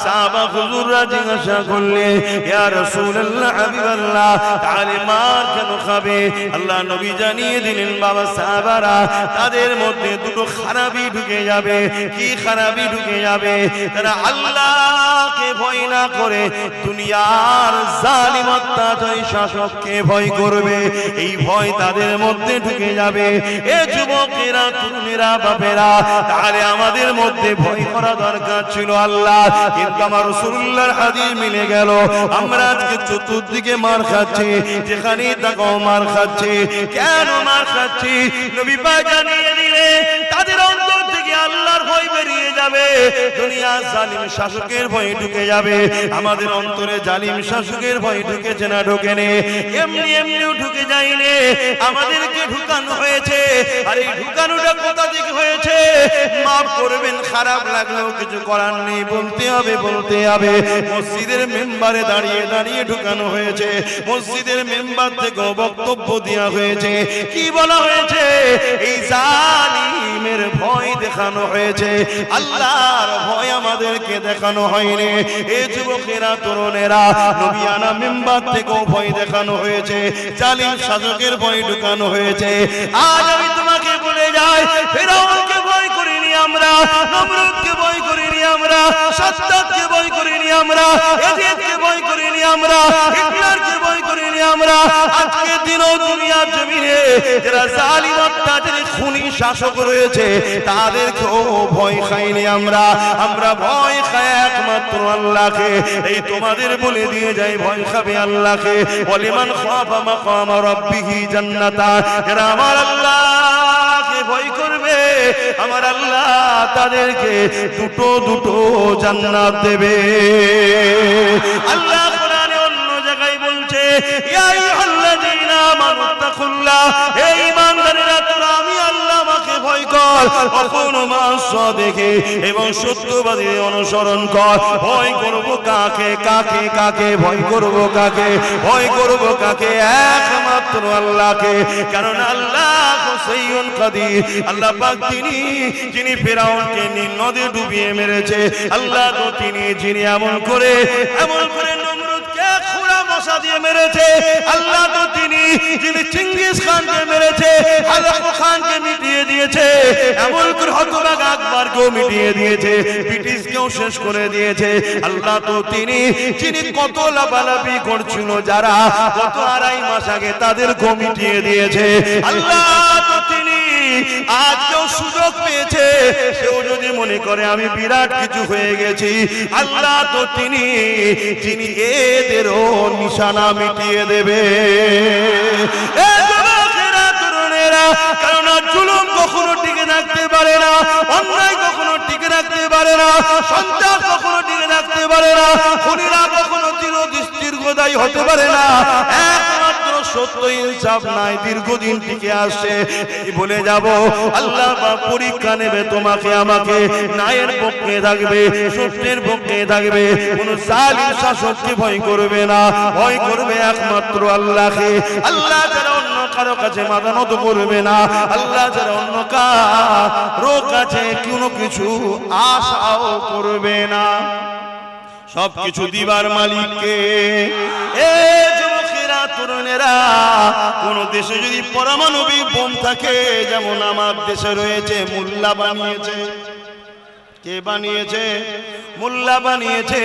সাহাবা হুজুররা জিজ্ঞাসা করলে, ইয়া রাসূলুল্লাহ হাবিবাল্লাহ, তাহলে মার কেন খাবে? আল্লাহ নবী জানিয়ে দিলেন, বাবা সাহাবারা, তাদের মধ্যে দুটো খারাপি ঢুকে যাবে। কি খারাপি ঢুকে যাবে? তারা আল্লাহকে ভয় না করে দুনিয়ার জালিম অত্যাচারী শাসককে ভয় করবে, এই ভয় তাদের মধ্যে ঢুকে যাবে। এ যুবকেরা, তরুণেরা, বাপেরা, তাহলে আমাদের মধ্যে ভয় করা দরকার ছিল আল্লাহ, কিন্তু আমার রাসূলুল্লাহর হাদিস মিলে গেল। আমরা আজকে চতুর্দিকে মার খাচ্ছি, যেখানেই তাকাও মার খাচ্ছি। কেন মার খাচ্ছি? নবী পাক জানিয়ে দিলে তাদের অন্তর থেকে আল্লাহর ভয় বেরিয়ে যাবে, দুনিয়ার জালিম শাসকের ভয় ঢুকে যাবে। আমাদের অন্তরে জালিম শাসকের ভয় ঢুকেছে না ঢোকেনি? এমনি এমনিও ঢুকে যায়নি, আমাদেরকে ঢুকানো হয়েছে। আর এই ঢুকানোটা কোথা থেকে হয়েছে? মাফ করবেন, খারাপ লাগলেও কিছু করার নেই, বলতে হবে, বলতে হবে। মসজিদের মেম্বারে দাঁড়িয়ে দাঁড়িয়ে ঢুকানো হয়েছে, মসজিদের মেম্বার থেকে বক্তব্য দেওয়া হয়েছে। কি বলা হয়েছে? এই জালিমের ভয় দেখানো হয়েছে, আল্লাহর ভয় আমাদেরকে দেখানো হয়নি। এই যুবকেরা, তরুণেরা, নবিয়ানা মেম্বার থেকেও ভয় দেখানো হয়েছে, জালিম শাসকের ভয় ঢুকানো হয়েছে। আজ আমি তোমাকে বলে যাই, ফেরাউনকে ভয় করিনি আমরা, নমরুদকে ভয় করিনি আমরা, সাদ্দাতকে ভয় করিনি আমরা, ইয়াজিদকে ভয় করিনি আমরা, হিটলারকে ভয় করিনি আমরা। আজকে দিনও দুনিয়ার জমিনে যারা জালিম অত্যাচারী খুনি শাসক রয়েছে তাদেরকেও ভয় খাইনি আমরা। আমরা ভয় খাই একমাত্র আল্লাহকে। এই তোমাদের বলে দিয়ে যাই, ভয় খাবে আল্লাহকে। ওয়ালিমান খাফা মাকাম রাব্বিহি জান্নাতা, যারা আমার আল্লাহকে ভয় করবে আমার আল্লাহ তাদেরকে দুটো দুটো জান্নাত দেবে। আল্লাহ কোরআনে অন্য জায়গায় বলছে, ইয়া আইয়ুহাল্লাযীনা আমানু তাকুল্লাহ, হে ঈমানদারেরা, তোমরা আমি আল্লাহকে ভয় ভয় কর, কখনো মাস দেখে এবং সত্যবাদী অনুসরণ কর। ভয় করব কাকে কাকে কাকে ভয় করব কাকে ভয় করব কাকে? একমাত্র আল্লাহকে। কারণ আল্লাহ হুসাইয়ুন কাদির, আল্লাহ পাক তিনি যিনি ফেরাউনকে নীল নদে ডুবিয়ে মেরেছে। আল্লাহ তো তিনি যিনি এমন করে নমরুদকে খুরা মশা দিয়ে মেরেছে। আল্লাহ তো তিনি যিনি চিঙ্গিস খানকে মেরেছে, হালাকু খানকে মিটিয়ে দিয়েছে। এমন করে হতভাগা আকবরকেও মিটিয়ে দিয়েছে, ব্রিটিশকেও শেষ করে দিয়েছে। আল্লাহ তো তিনি যিনি কত লাফালাফি করছিল যারা কত আড়াই মাস আগে তাদেরকেও মিটিয়ে দিয়েছে। আল্লাহ তো তিনি আজকেও সুযোগ পেয়েছে, সেও যদি মনে করে আমি বিরাট কিছু হয়ে গেছি, আল্লাহ তো তিনি যিনি এদেরও নিশানা মিটিয়ে দেবে। কারণ জুলুম কখনো টিকে থাকতে পারে না, অন্যায় কখনো টিকে রাখতে পারে না, সন্ত্রাস কখনো টিকে রাখতে পারে না, খুনিরা কখনো দীর্ঘদায়ী হতে পারে না। একমাত্র সত্য ইনসাফ নাই দীর্ঘদিন টিকে আসছে। বলে যাব আল্লাহ পরীক্ষা নেবে তোমাকে আমাকে, ন্যায়ের পক্ষে থাকবে, সত্যের পক্ষে থাকবে, কোন জালিম শাসককে ভয় করবে না, ভয় করবে একমাত্র আল্লাহকে। আল্লাহ যারা অন্য কারো কাছে মাথা নত করবে না, আল্লাহ যারা অন্য কারো কাছে কোনো কিছু আশাও করবে না, সবকিছু দিবার মালিককে। এ যুবকেরা তরুণেরা, কোন দেশে যদি পারমাণবিক বোম থাকে, যেমন আমার দেশে রয়েছে, মোল্লা বানিয়েছে। কে বানিয়েছে? মোল্লা বানিয়েছে।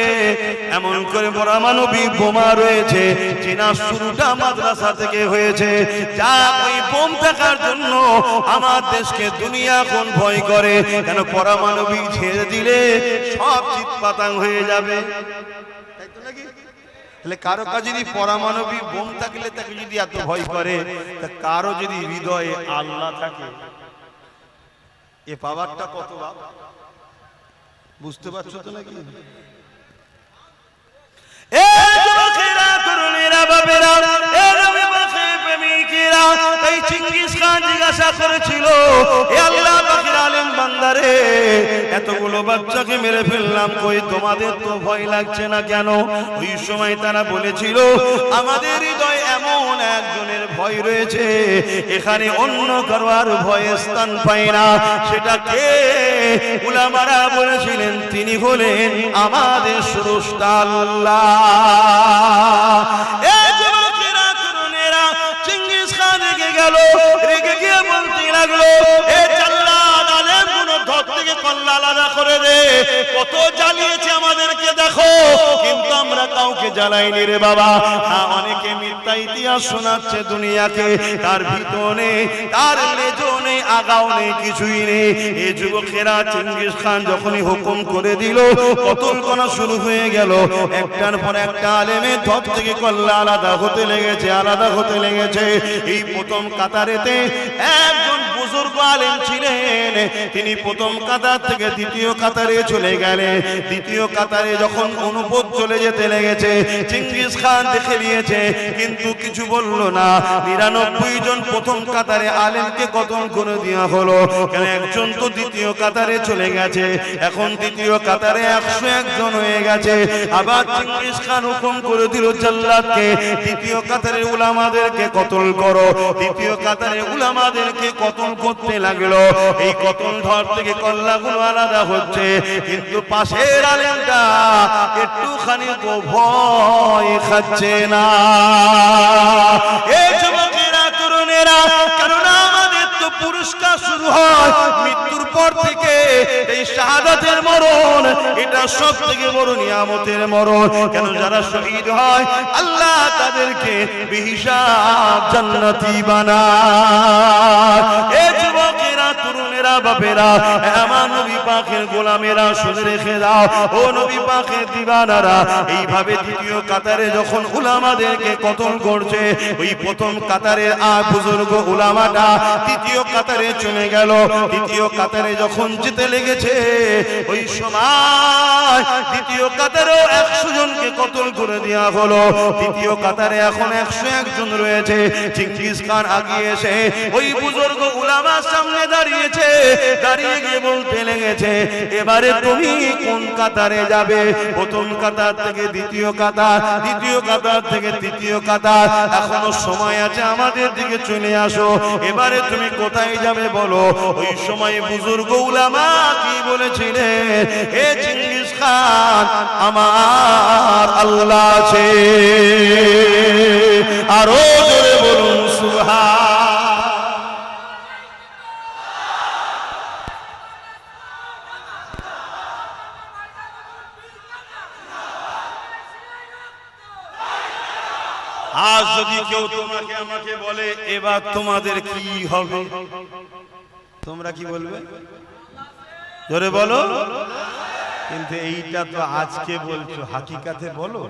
এমন করে পারমাণবিক বোমা রয়েছে, চীনার শুরুটা মাদ্রাসা থেকে হয়েছে। যা ওই বোম থাকার জন্য আমার দেশকে দুনিয়া কোন ভয় করে, কেন পারমাণবিক ছেড়ে দিলে সব চিৎপাতাং হয়ে যাবে। তাই তো নাকি? তাহলে কারো কাছে যদি পারমাণবিক বোম থাকলে তাকে যদি এত ভয় করে, তা কারো যদি হৃদয়ে আল্লাহ থাকে, এ পাওয়ারটা কত বাবা, বুঝতে পারছো তো নাকি? এ যুবকেরা তরুণেরা বাবেরা, এ নবী পাকের প্রেমিকেরা, এই চিঙ্গিস খান জিজ্ঞাসা করেছিল, এ আল্লাহ পাকের আলেম বান্দারে, এতগুলো বাচ্চাকে মেরে ফেললাম, কই তোমাদের তো ভয় লাগছে না কেন? ওই সময় তারা বলেছিল, আমাদের হৃদয়ে এমন একজনের ভয় রয়েছে, এখানে অন্য কারো আর ভয় স্থান পায় না। সেটা কে? উলামারা বলেছিলেন তিনি হলেন আমাদের স্রষ্টা আল্লাহ। এই যুবকেরা তরুণেরা, চিঙ্গিস খান রেগে গেল, রেগে গিয়ে বলতে লাগলো, এ জাল্লাদ আলেম গুলো ধর থেকে কল্লা আলাদা করে দে, কত জ্বালিয়েছে আমাদেরকে দেখো, কিন্তু আমরা কাউকে জ্বালাইনি রে বাবা। অনেকে মিথ্যা ইতিহাস শোনাচ্ছে দুনিয়াকে, তার ভিতর নেই, তার লেজও নেই, আগাও নেই, কিছুই নেই। এই যুবকেরা চিঙ্গিস খান যখনই হুকুম করে দিল, কতল করা শুরু হয়ে গেল। একটার পর একটা আলেমের ধর থেকে কল্লা আলাদা হতে লেগেছে, আলাদা হতে লেগেছে। এই প্রথম কাতারেতে একজন বুজুর্গ আলেম ছিলেন, তিনি প্রথম কাতার থেকে দ্বিতীয় কাতারে চলে গেলেন। দ্বিতীয় কাতারে যখন অনুপদ চলে যেতে লেগেছে, চিঙ্গিস খান দেখে নিয়েছে, কিন্তু কিছু বলল না। 99 জন প্রথম কাতারে আলেমকে কতল করে দেওয়া হলো, কেন একজন তো দ্বিতীয় কাতারে চলে গেছে, এখন দ্বিতীয় কাতারে 101 জন হয়ে গেছে। আবার চিঙ্গিস খান হুকুম করে দিল জাল্লাদকে, দ্বিতীয় কাতারের উলামাদেরকে কতল করো। দ্বিতীয় কাতারের উলামাদেরকে কতল করতে লাগলো। এই কতল ধর থেকে কল্লাগুলো আলাদা হচ্ছে, কিন্তু পাশের আলেমটা একটুখানি ভয় খাচ্ছে না। এই যুবকেরা তরুণেরা, কারণ আমাদের তো পুরস্কার শুরু হয় মৃত্যুর পর থেকে। এই শাহাদাতের মরণ, এটা সব থেকে বড় নিয়ামতের মরণ। কেন যারা শহীদ হয়, আল্লাহ তাদেরকে বেহিসাব জান্নাতি বানায়। এই যুবকেরা তরুণেরা বাপেরা, আমার নবী পাকের গোলামেরা, শুনে রেখে দাও ও নবী পাকের দিওয়ানারা, এইভাবে দ্বিতীয় কাতারে যখন উলামাদেরকে কতল করছে, ওই প্রথম কাতারের বুজুর্গ উলামাটা দ্বিতীয় কাতারে চলে গেল। দ্বিতীয় কাতারে যখন যেতে লেগেছে, ওই সময় দ্বিতীয় কাতারেও 100 জনকে কতল করে দেওয়া হলো। দ্বিতীয় কাতারে এখন 101 জন রয়েছে। চিঙ্গিস খান আগিয়ে এসে ওই বুজুর্গ উলামার সামনে দাঁড়িয়েছে, দাঁড়িয়ে গিয়ে বলতে লেগেছে, এবারে তুমি কোন কাতারে যাবে? প্রথম কাতার থেকে দ্বিতীয় কাতার, দ্বিতীয় কাতার থেকে তৃতীয় কাতার, এখনো সময় আছে, আমাদের দিকে চলে আসো। এবারে তুমি কোথায় যাবে বলো? ওই সময় বুজুর্গ উলামা কি বলেছিলেন? হে চেঙ্গিস খান, আমার আল্লাহ আছে। আরো জোরে বলুন সুবহান। আজ যদি কেউ তোমাকে আমাকে বলে এবার তোমাদের কি হবে, তোমরা কি বলবে? জোরে বলো। কিন্তু এইটা তো আজকে বলছো, হাকিকাতে বলো।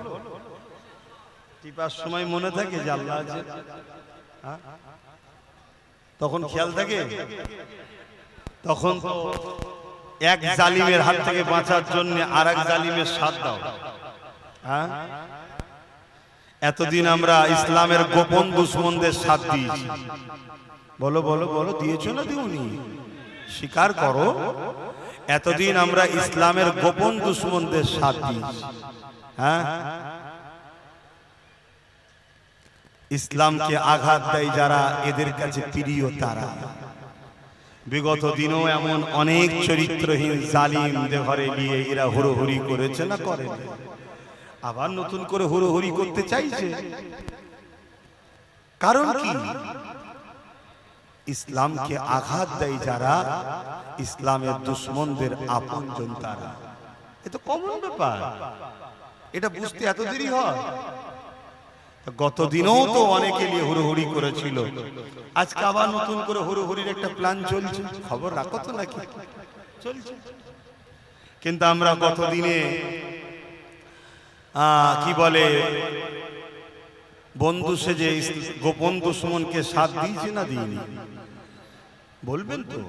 টিপার সময় মনে থাকে যে আল্লাহ আছে? তখন খেয়াল থাকে? তখন তো এক জালিমের হাত থেকে বাঁচার জন্য আর এক জালিমের সাথ দাও। হ্যাঁ, এতদিন আমরা ইসলামের গোপন দুশ্মনদের সাথ দিয়েছি। বলো বলো বলো, দিয়েছো না দিওনি? স্বীকার করো। এতদিন আমরা ইসলামের গোপন দুশ্মনদের সাথ দিয়েছি। হ্যাঁ, ইসলামকে আঘাত দেয় যারা, এদের কাছে প্রিয় তারা। বিগত দিনও এমন অনেক চরিত্রহীন জালিমদের ঘরে নিয়ে এরা হুড়োহুড়ি করেছে না করে? আবার নতুন করে হুড়োহুড়ি করতে চাইছে। কারণ কি? ইসলামকে আঘাত দেয় যারা, ইসলামের দুশ্মনদের আপনজন তারা। এ তো কমন ব্যাপার, এটা বুঝতে এত দেরি হয়? গত দিনও তো অনেকে নিয়ে হুড়োহুড়ি করেছিল, আজকে আবার নতুন করে হুড়োহুড়ির একটা প্ল্যান চলছে। খবর রাখো তো নাকি? চলছে। কিন্তু আমরা গত দিনে কি বলে বন্ধু সেজে গোপন দুশ্মনকে সাথ দিয়েছি না দিইনি? বলবেন তো?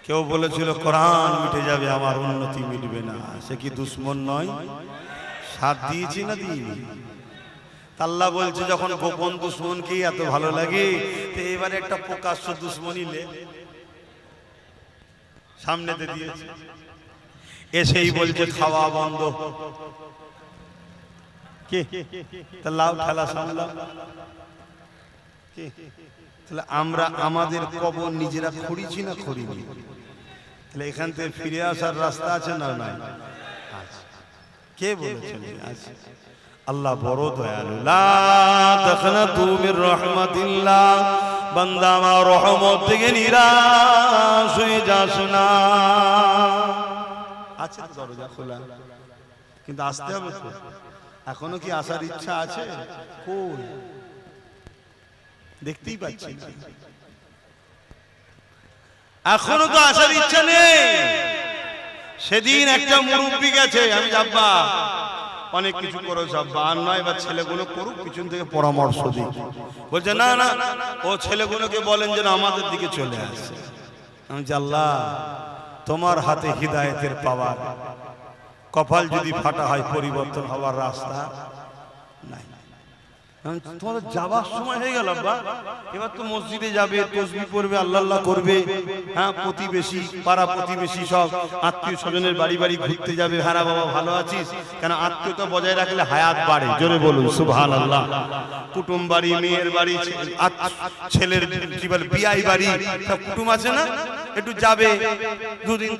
কেউ বলেছিল কোরআন মিটে যাবে, আমার উন্নতি মিটবে না, সে কি দুশ্মন নয়? সাথ দিয়েছি না দিইনি? আল্লাহ বলছে যখন গোপন দুশ্মনকেই এত ভালো লাগে, তো এবারে একটা প্রকাশ্য দুশ্মনী সামনেতে দিয়েছে। এসেই বলছে খাওয়া বন্ধ। কে? লাউ ঠেলা সামলাও। তাহলে আমরা আমাদের কবর নিজেরা খড়িছি না খড়িনি? তাহলে এখান থেকে ফিরে আসার রাস্তা আছে না নাই? কে বলেছেন? আল্লাহ বড় দয়ালু। লা তাকনাতু মির রাহমাতিল্লাহ, বান্দা আমার রহমত থেকে নিরাশ হয়ে যাস না। আছে তো দরজা খোলা, কিন্তু আসতে হবে তো। এখনো কি আসার ইচ্ছা আছে? কই? দেখতেই পাচ্ছি না। এখনো তো আসার ইচ্ছা নেই। সেদিন একটা মুরব্বী গেছে, আমি যাব্বা অনেক কিছু করো যাব্বা, আর নয় এবার ছেলেগুলো করুক, পিছন থেকে পরামর্শ দিই। বলছে না না, ও ছেলেগুলোকে বলেন যেন আমাদের দিকে চলে আসে। আমি আল্লাহ, তোমার হাতে হিদায়েতের পাওয়ার। কপাল যদি ফাটা হয়, পরিবর্তন হওয়ার রাস্তা নাই। তোমাদের যাবার সময় হয়ে গেল আব্বা, এবার তো মসজিদে যাবে, তাসবিহ পড়বে, আল্লাহ আল্লাহ করবে। হ্যাঁ, প্রতিবেশী পাড়া প্রতিবেশী সব আত্মীয় স্বজনের বাড়ি বাড়ি ঘুরতে যাবে। হ্যাঁ বাবা ভালো আছিস? কেন আত্মীয়তা বজায় রাখলে হায়াত বাড়ে। জোরে বলুন সুবহানাল্লাহ। কুটুম বাড়ি, মেয়ের বাড়ি, ছেলের কি বলে বিয়াই বাড়ি, সব কুটুম আছে না? একটু যাবে, দুদিন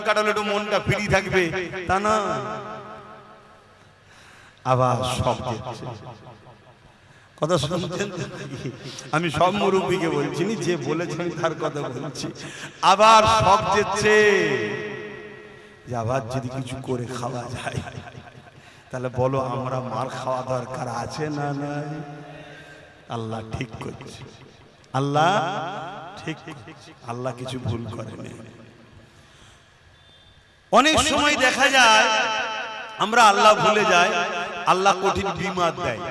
কাটালো, একটু মনটা ফ্রি থাকবে, তা না। আবার সব কথা শুনছেন? আমি সব মুরব্বীকে বলছি, যে বলেছেন তার কথা বলছি। আবার সব যেচ্ছে যে আবার যদি কিছু করে খাওয়া যায়, তাহলে বলো আমরা মার খাওয়া দরকার আছে না নাই? আল্লাহ ঠিক করছে, আল্লাহ ঠিক, আল্লাহ কিছু ভুল করেনি। অনেক সময় দেখা যায় আমরা আল্লাহ ভুলে যাই, আল্লাহ কঠিন বিমার দেয়।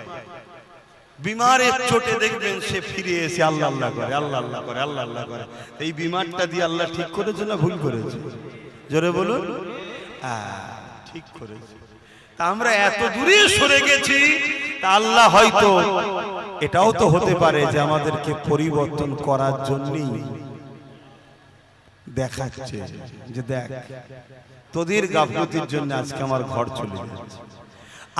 বিমারের চোটে দেখবেন সে ফিরে এসে আল্লাহ আল্লাহ করে, আল্লাহ আল্লাহ করে, আল্লাহ আল্লাহ করে। এই বিমারটা দিয়ে আল্লাহ ঠিক করেছে না ভুল করেছে? জোরে বলুন। ঠিক করেছে। তা আমরা এত দূরে সরে গেছি, তা আল্লাহ হয়তো এটাও তো হতে পারে যে আমাদেরকে পরিবর্তন করার জন্যই দেখাচ্ছে যে দেখ তোদের গাফলতির জন্য আজকে আমার ঘর চলে যাচ্ছে।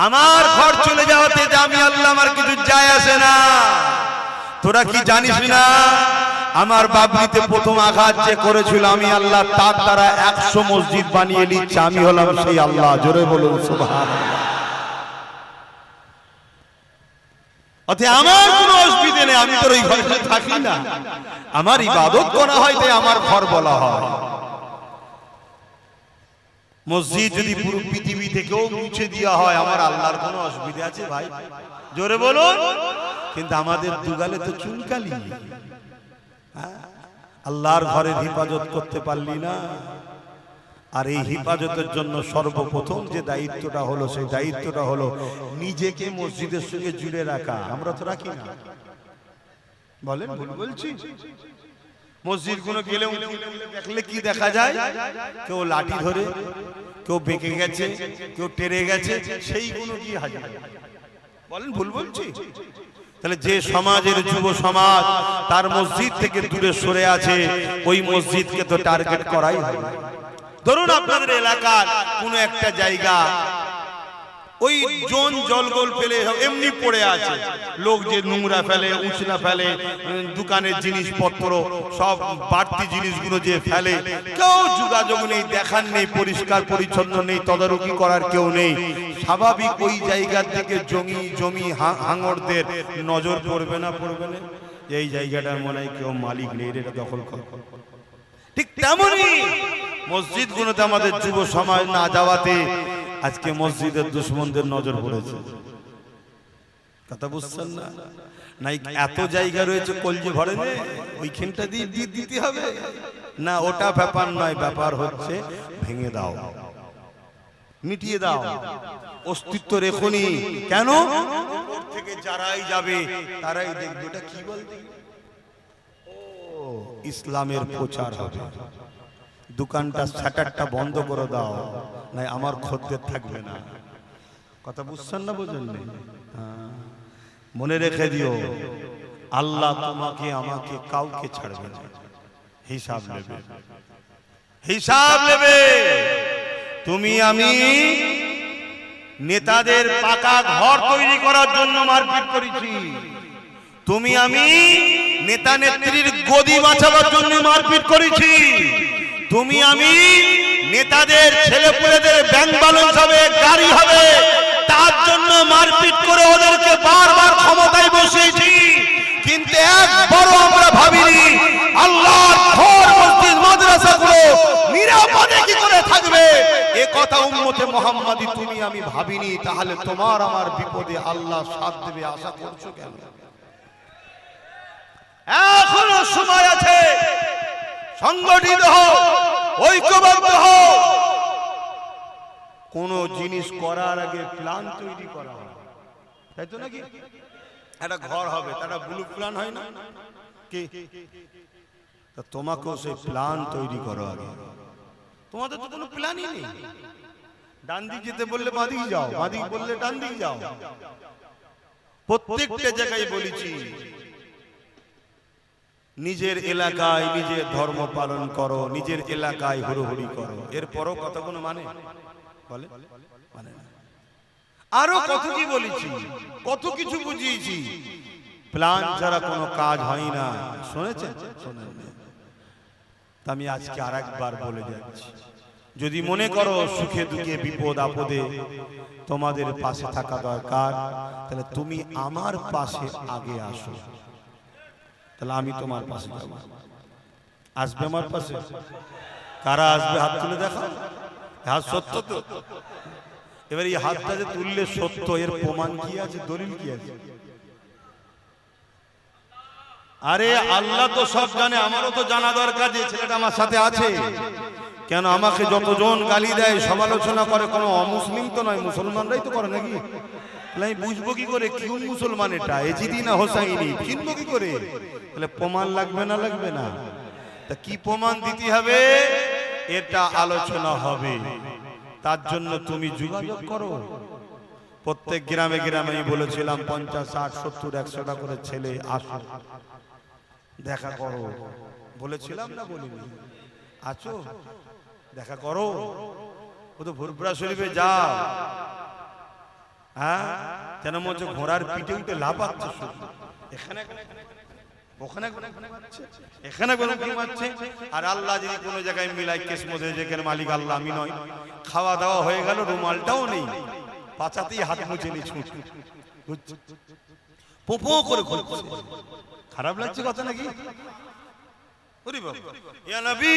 আমার ঘর চলে যাওয়াতে যে আমি আল্লাহ আমার কিছু যায় আসে না। তোরা কি জানিস না আমার বাবলিতে প্রথম আঘাত যে করেছিল আমি আল্লাহ তার দ্বারা 100 মসজিদ বানিয়ে নিচ্ছে। আমি হলাম সেই আল্লাহ। জোরে বলুন সুবহানাল্লাহ। অতএব আমার কোনো অসুবিধা নেই, আমি তোর ওই ঘরে থাকি না, আমার ইবাদত করা হয় তাই আমার ঘর বলা হয়। মসজিদ যদি পুরো পৃথিবী থেকেও মুছে দেওয়া হয় আমার আল্লাহর কোনো অসুবিধা আছে ভাই? জোরে বলুন। কিন্তু আমাদের দুগালে তো চুনকালি। আল্লাহর ঘরের হেফাজত করতে পারলি না। আর এই হেফাজতের জন্য সর্বপ্রথম যে দায়িত্বটা হলো সেই দায়িত্বটা হলো নিজেকে মসজিদের সঙ্গে জুড়ে রাখা। আমরা তো রাখি না, বলেন ভুল বলছি? মসজিদ গুলো গেলে দেখলে কি দেখা যায়? কেউ লাঠি ধরে, কেউ বেঁকে গেছে, কেউ টেরে গেছে, সেইগুলো কি হাজির। বলেন ভুল বলছি? তাহলে যে সমাজের যুব সমাজ তার মসজিদ থেকে দূরে সরে আছে ওই মসজিদকে তো টার্গেট করাই হয়। ধরুন আপনাদের এলাকার কোনো একটা জায়গা ওই জলগোল ফেলে এমনি পড়ে আছে, লোক যে নোংরা ফেলে, উঁচনা ফেলে, দোকানের জিনিসপত্র সব বাড়তি জিনিসগুলো যে ফেলে, কেউ যোগাযোগ নেই, দেখার নেই, পরিষ্কার পরিচ্ছন্ন নেই, তদারকি করার কেউ নেই। স্বাভাবিক ওই জায়গা থেকে জমি হাঙরদের নজর পড়বে না? পড়বে না? এই জায়গাটার মনে হয় কেউ মালিক নেই, এটা দখল করে। ঠিক তেমনই মসজিদগুলোতে আমাদের যুব সমাজ না যাওয়াতে আজকে মসজিদের দুশমনদের নজর পড়েছে। কথা বুঝছেন না? নাই এত জায়গা রয়েছে কলজে ভরে নে, ওইখানটা দিয়ে দিতে হবে না, ওটা ব্যাপার নয়। ব্যাপার হচ্ছে ভেঙে দাও, মিটিয়ে দাও, অস্তিত্ব রেখনি। কেন? থেকে যারাই যাবে তারাই দেখবে এটা কি বলতে ইসলামের প্রচার হবে। দোকানটা শাটারটা বন্ধ করে দাও, নাই আমার খদ্দের থাকবে না। কথা বুঝছেন না? বুঝেন না? মনে রেখে দিও, আল্লাহ তোমাকে আমাকে কাউকে ছাড়বে না, হিসাব নেবে, হিসাব নেবে। তুমি আমি নেতাদের পাকা ঘর তৈরি করার জন্য মারপিট করেছি, তুমি আমি নেতা নেত্রীর গদি বাঁচাবার জন্য মারপিট করেছি, তুমি আমি নেতাদের ছেলেপুলেদের ব্যাংক ব্যালেন্স হবে, গাড়ি হবে, তার জন্য মারপিট করে ওদেরকে বারবার ক্ষমতায় বসিয়েছি। কিন্তু একবারও আমরা ভাবিনি আল্লাহর ঘর মসজিদ মাদ্রাসাগুলো নিরাপদে কি করে থাকবে, এ কথা উম্মতে মুহাম্মাদি তুমি আমি ভাবিনি। তাহলে তোমার আমার বিপদে আল্লাহ সাথ দেবে আশা করছো কেন? এখনো সময় আছে, সংগঠিত হও, ঐক্যবদ্ধ হও। কোন জিনিস করার আগে প্ল্যান তৈরি করা হয়, তাই তো নাকি? একটা ঘর হবে, তারা ব্লু প্ল্যান হয় না কি? তা তোমাকেও সেই প্ল্যান তৈরি করো আগে। তোমাদের তো কোনো প্ল্যানই নেই। ডান দিক যেতে বললে বাঁ দিক যাও, বাঁ দিক বললে ডান দিক যাও। প্রত্যেকটা জায়গায় বলেছি নিজের এলাকায় নিজের ধর্ম পালন করো, নিজের এলাকায় হুড়োহুড়ি করো। এরপরও কথা কোনো মানে বলে মানে না। আরো কত কি বলেছি, কত কিছু বুঝিয়েছি। প্ল্যান ছাড়া কোনো কাজ হয় না। শুনেছেন? শোনেন? আমি আজকে আরেকবার বলে যাচ্ছি, যদি মনে করো সুখে দুঃখে বিপদ আপদে তোমাদের পাশে থাকা দরকার, তাহলে তুমি আমার পাশে আগে আসো, তাহলে আমি তোমার পাশে যাব। আসবে আমার পাশে? কারা আসবে হাত তুলে দেখা। হাত সত্য তো? এবার এই হাতটা যে তুললে সত্য, এর প্রমাণ কি আছে, দলিল কি আছে? আরে আল্লাহ তো সব জানে, আমারও তো জানা দরকার যে ছেলেটা আমার সাথে আছে। কেন আমাকে যতজন গালি দেয়, সমালোচনা করে, কোনো অমুসলিম তো নয়, মুসলমানরাই তো করে নাকি? আমি বুঝবো কি করে কোন মুসলমান এটা, এজিদি না হোসাইনি, চিনবো কি করে? তাহলে প্রমাণ লাগবে না? লাগবে না? তা কি প্রমাণ দিতে হবে? এটা আলোচনা হবে। তার জন্য তুমি যোগাযোগ করো। প্রত্যেক গ্রামে গ্রামে আমি বলেছিলাম 50, 60, 70, 100টা করে ছেলে আসো, দেখা করো। বলেছিলাম না বলিনি? আছো দেখা করো, ও তো ফুরফুরা শরীফে যাও, হ্যাঁ যেন মনে হচ্ছে ঘোড়ার পিঠে উঠে লাফাচ্ছে শুধু, এখানে ওখানে এখানে কোনো কি মারছে। আর আল্লাহ যদি কোনো জায়গায় মিলাই কিসমতে রেজেকের মালিক আল্লাহ আমি নয়, খাওয়া দাওয়া হয়ে গেল রুমালটাও নেই, পাছাতেই হাত মুছে নি ছুট পোপো করে ঘুরছে। খারাপ লাগছে কথা নাকি? ইয়া নবী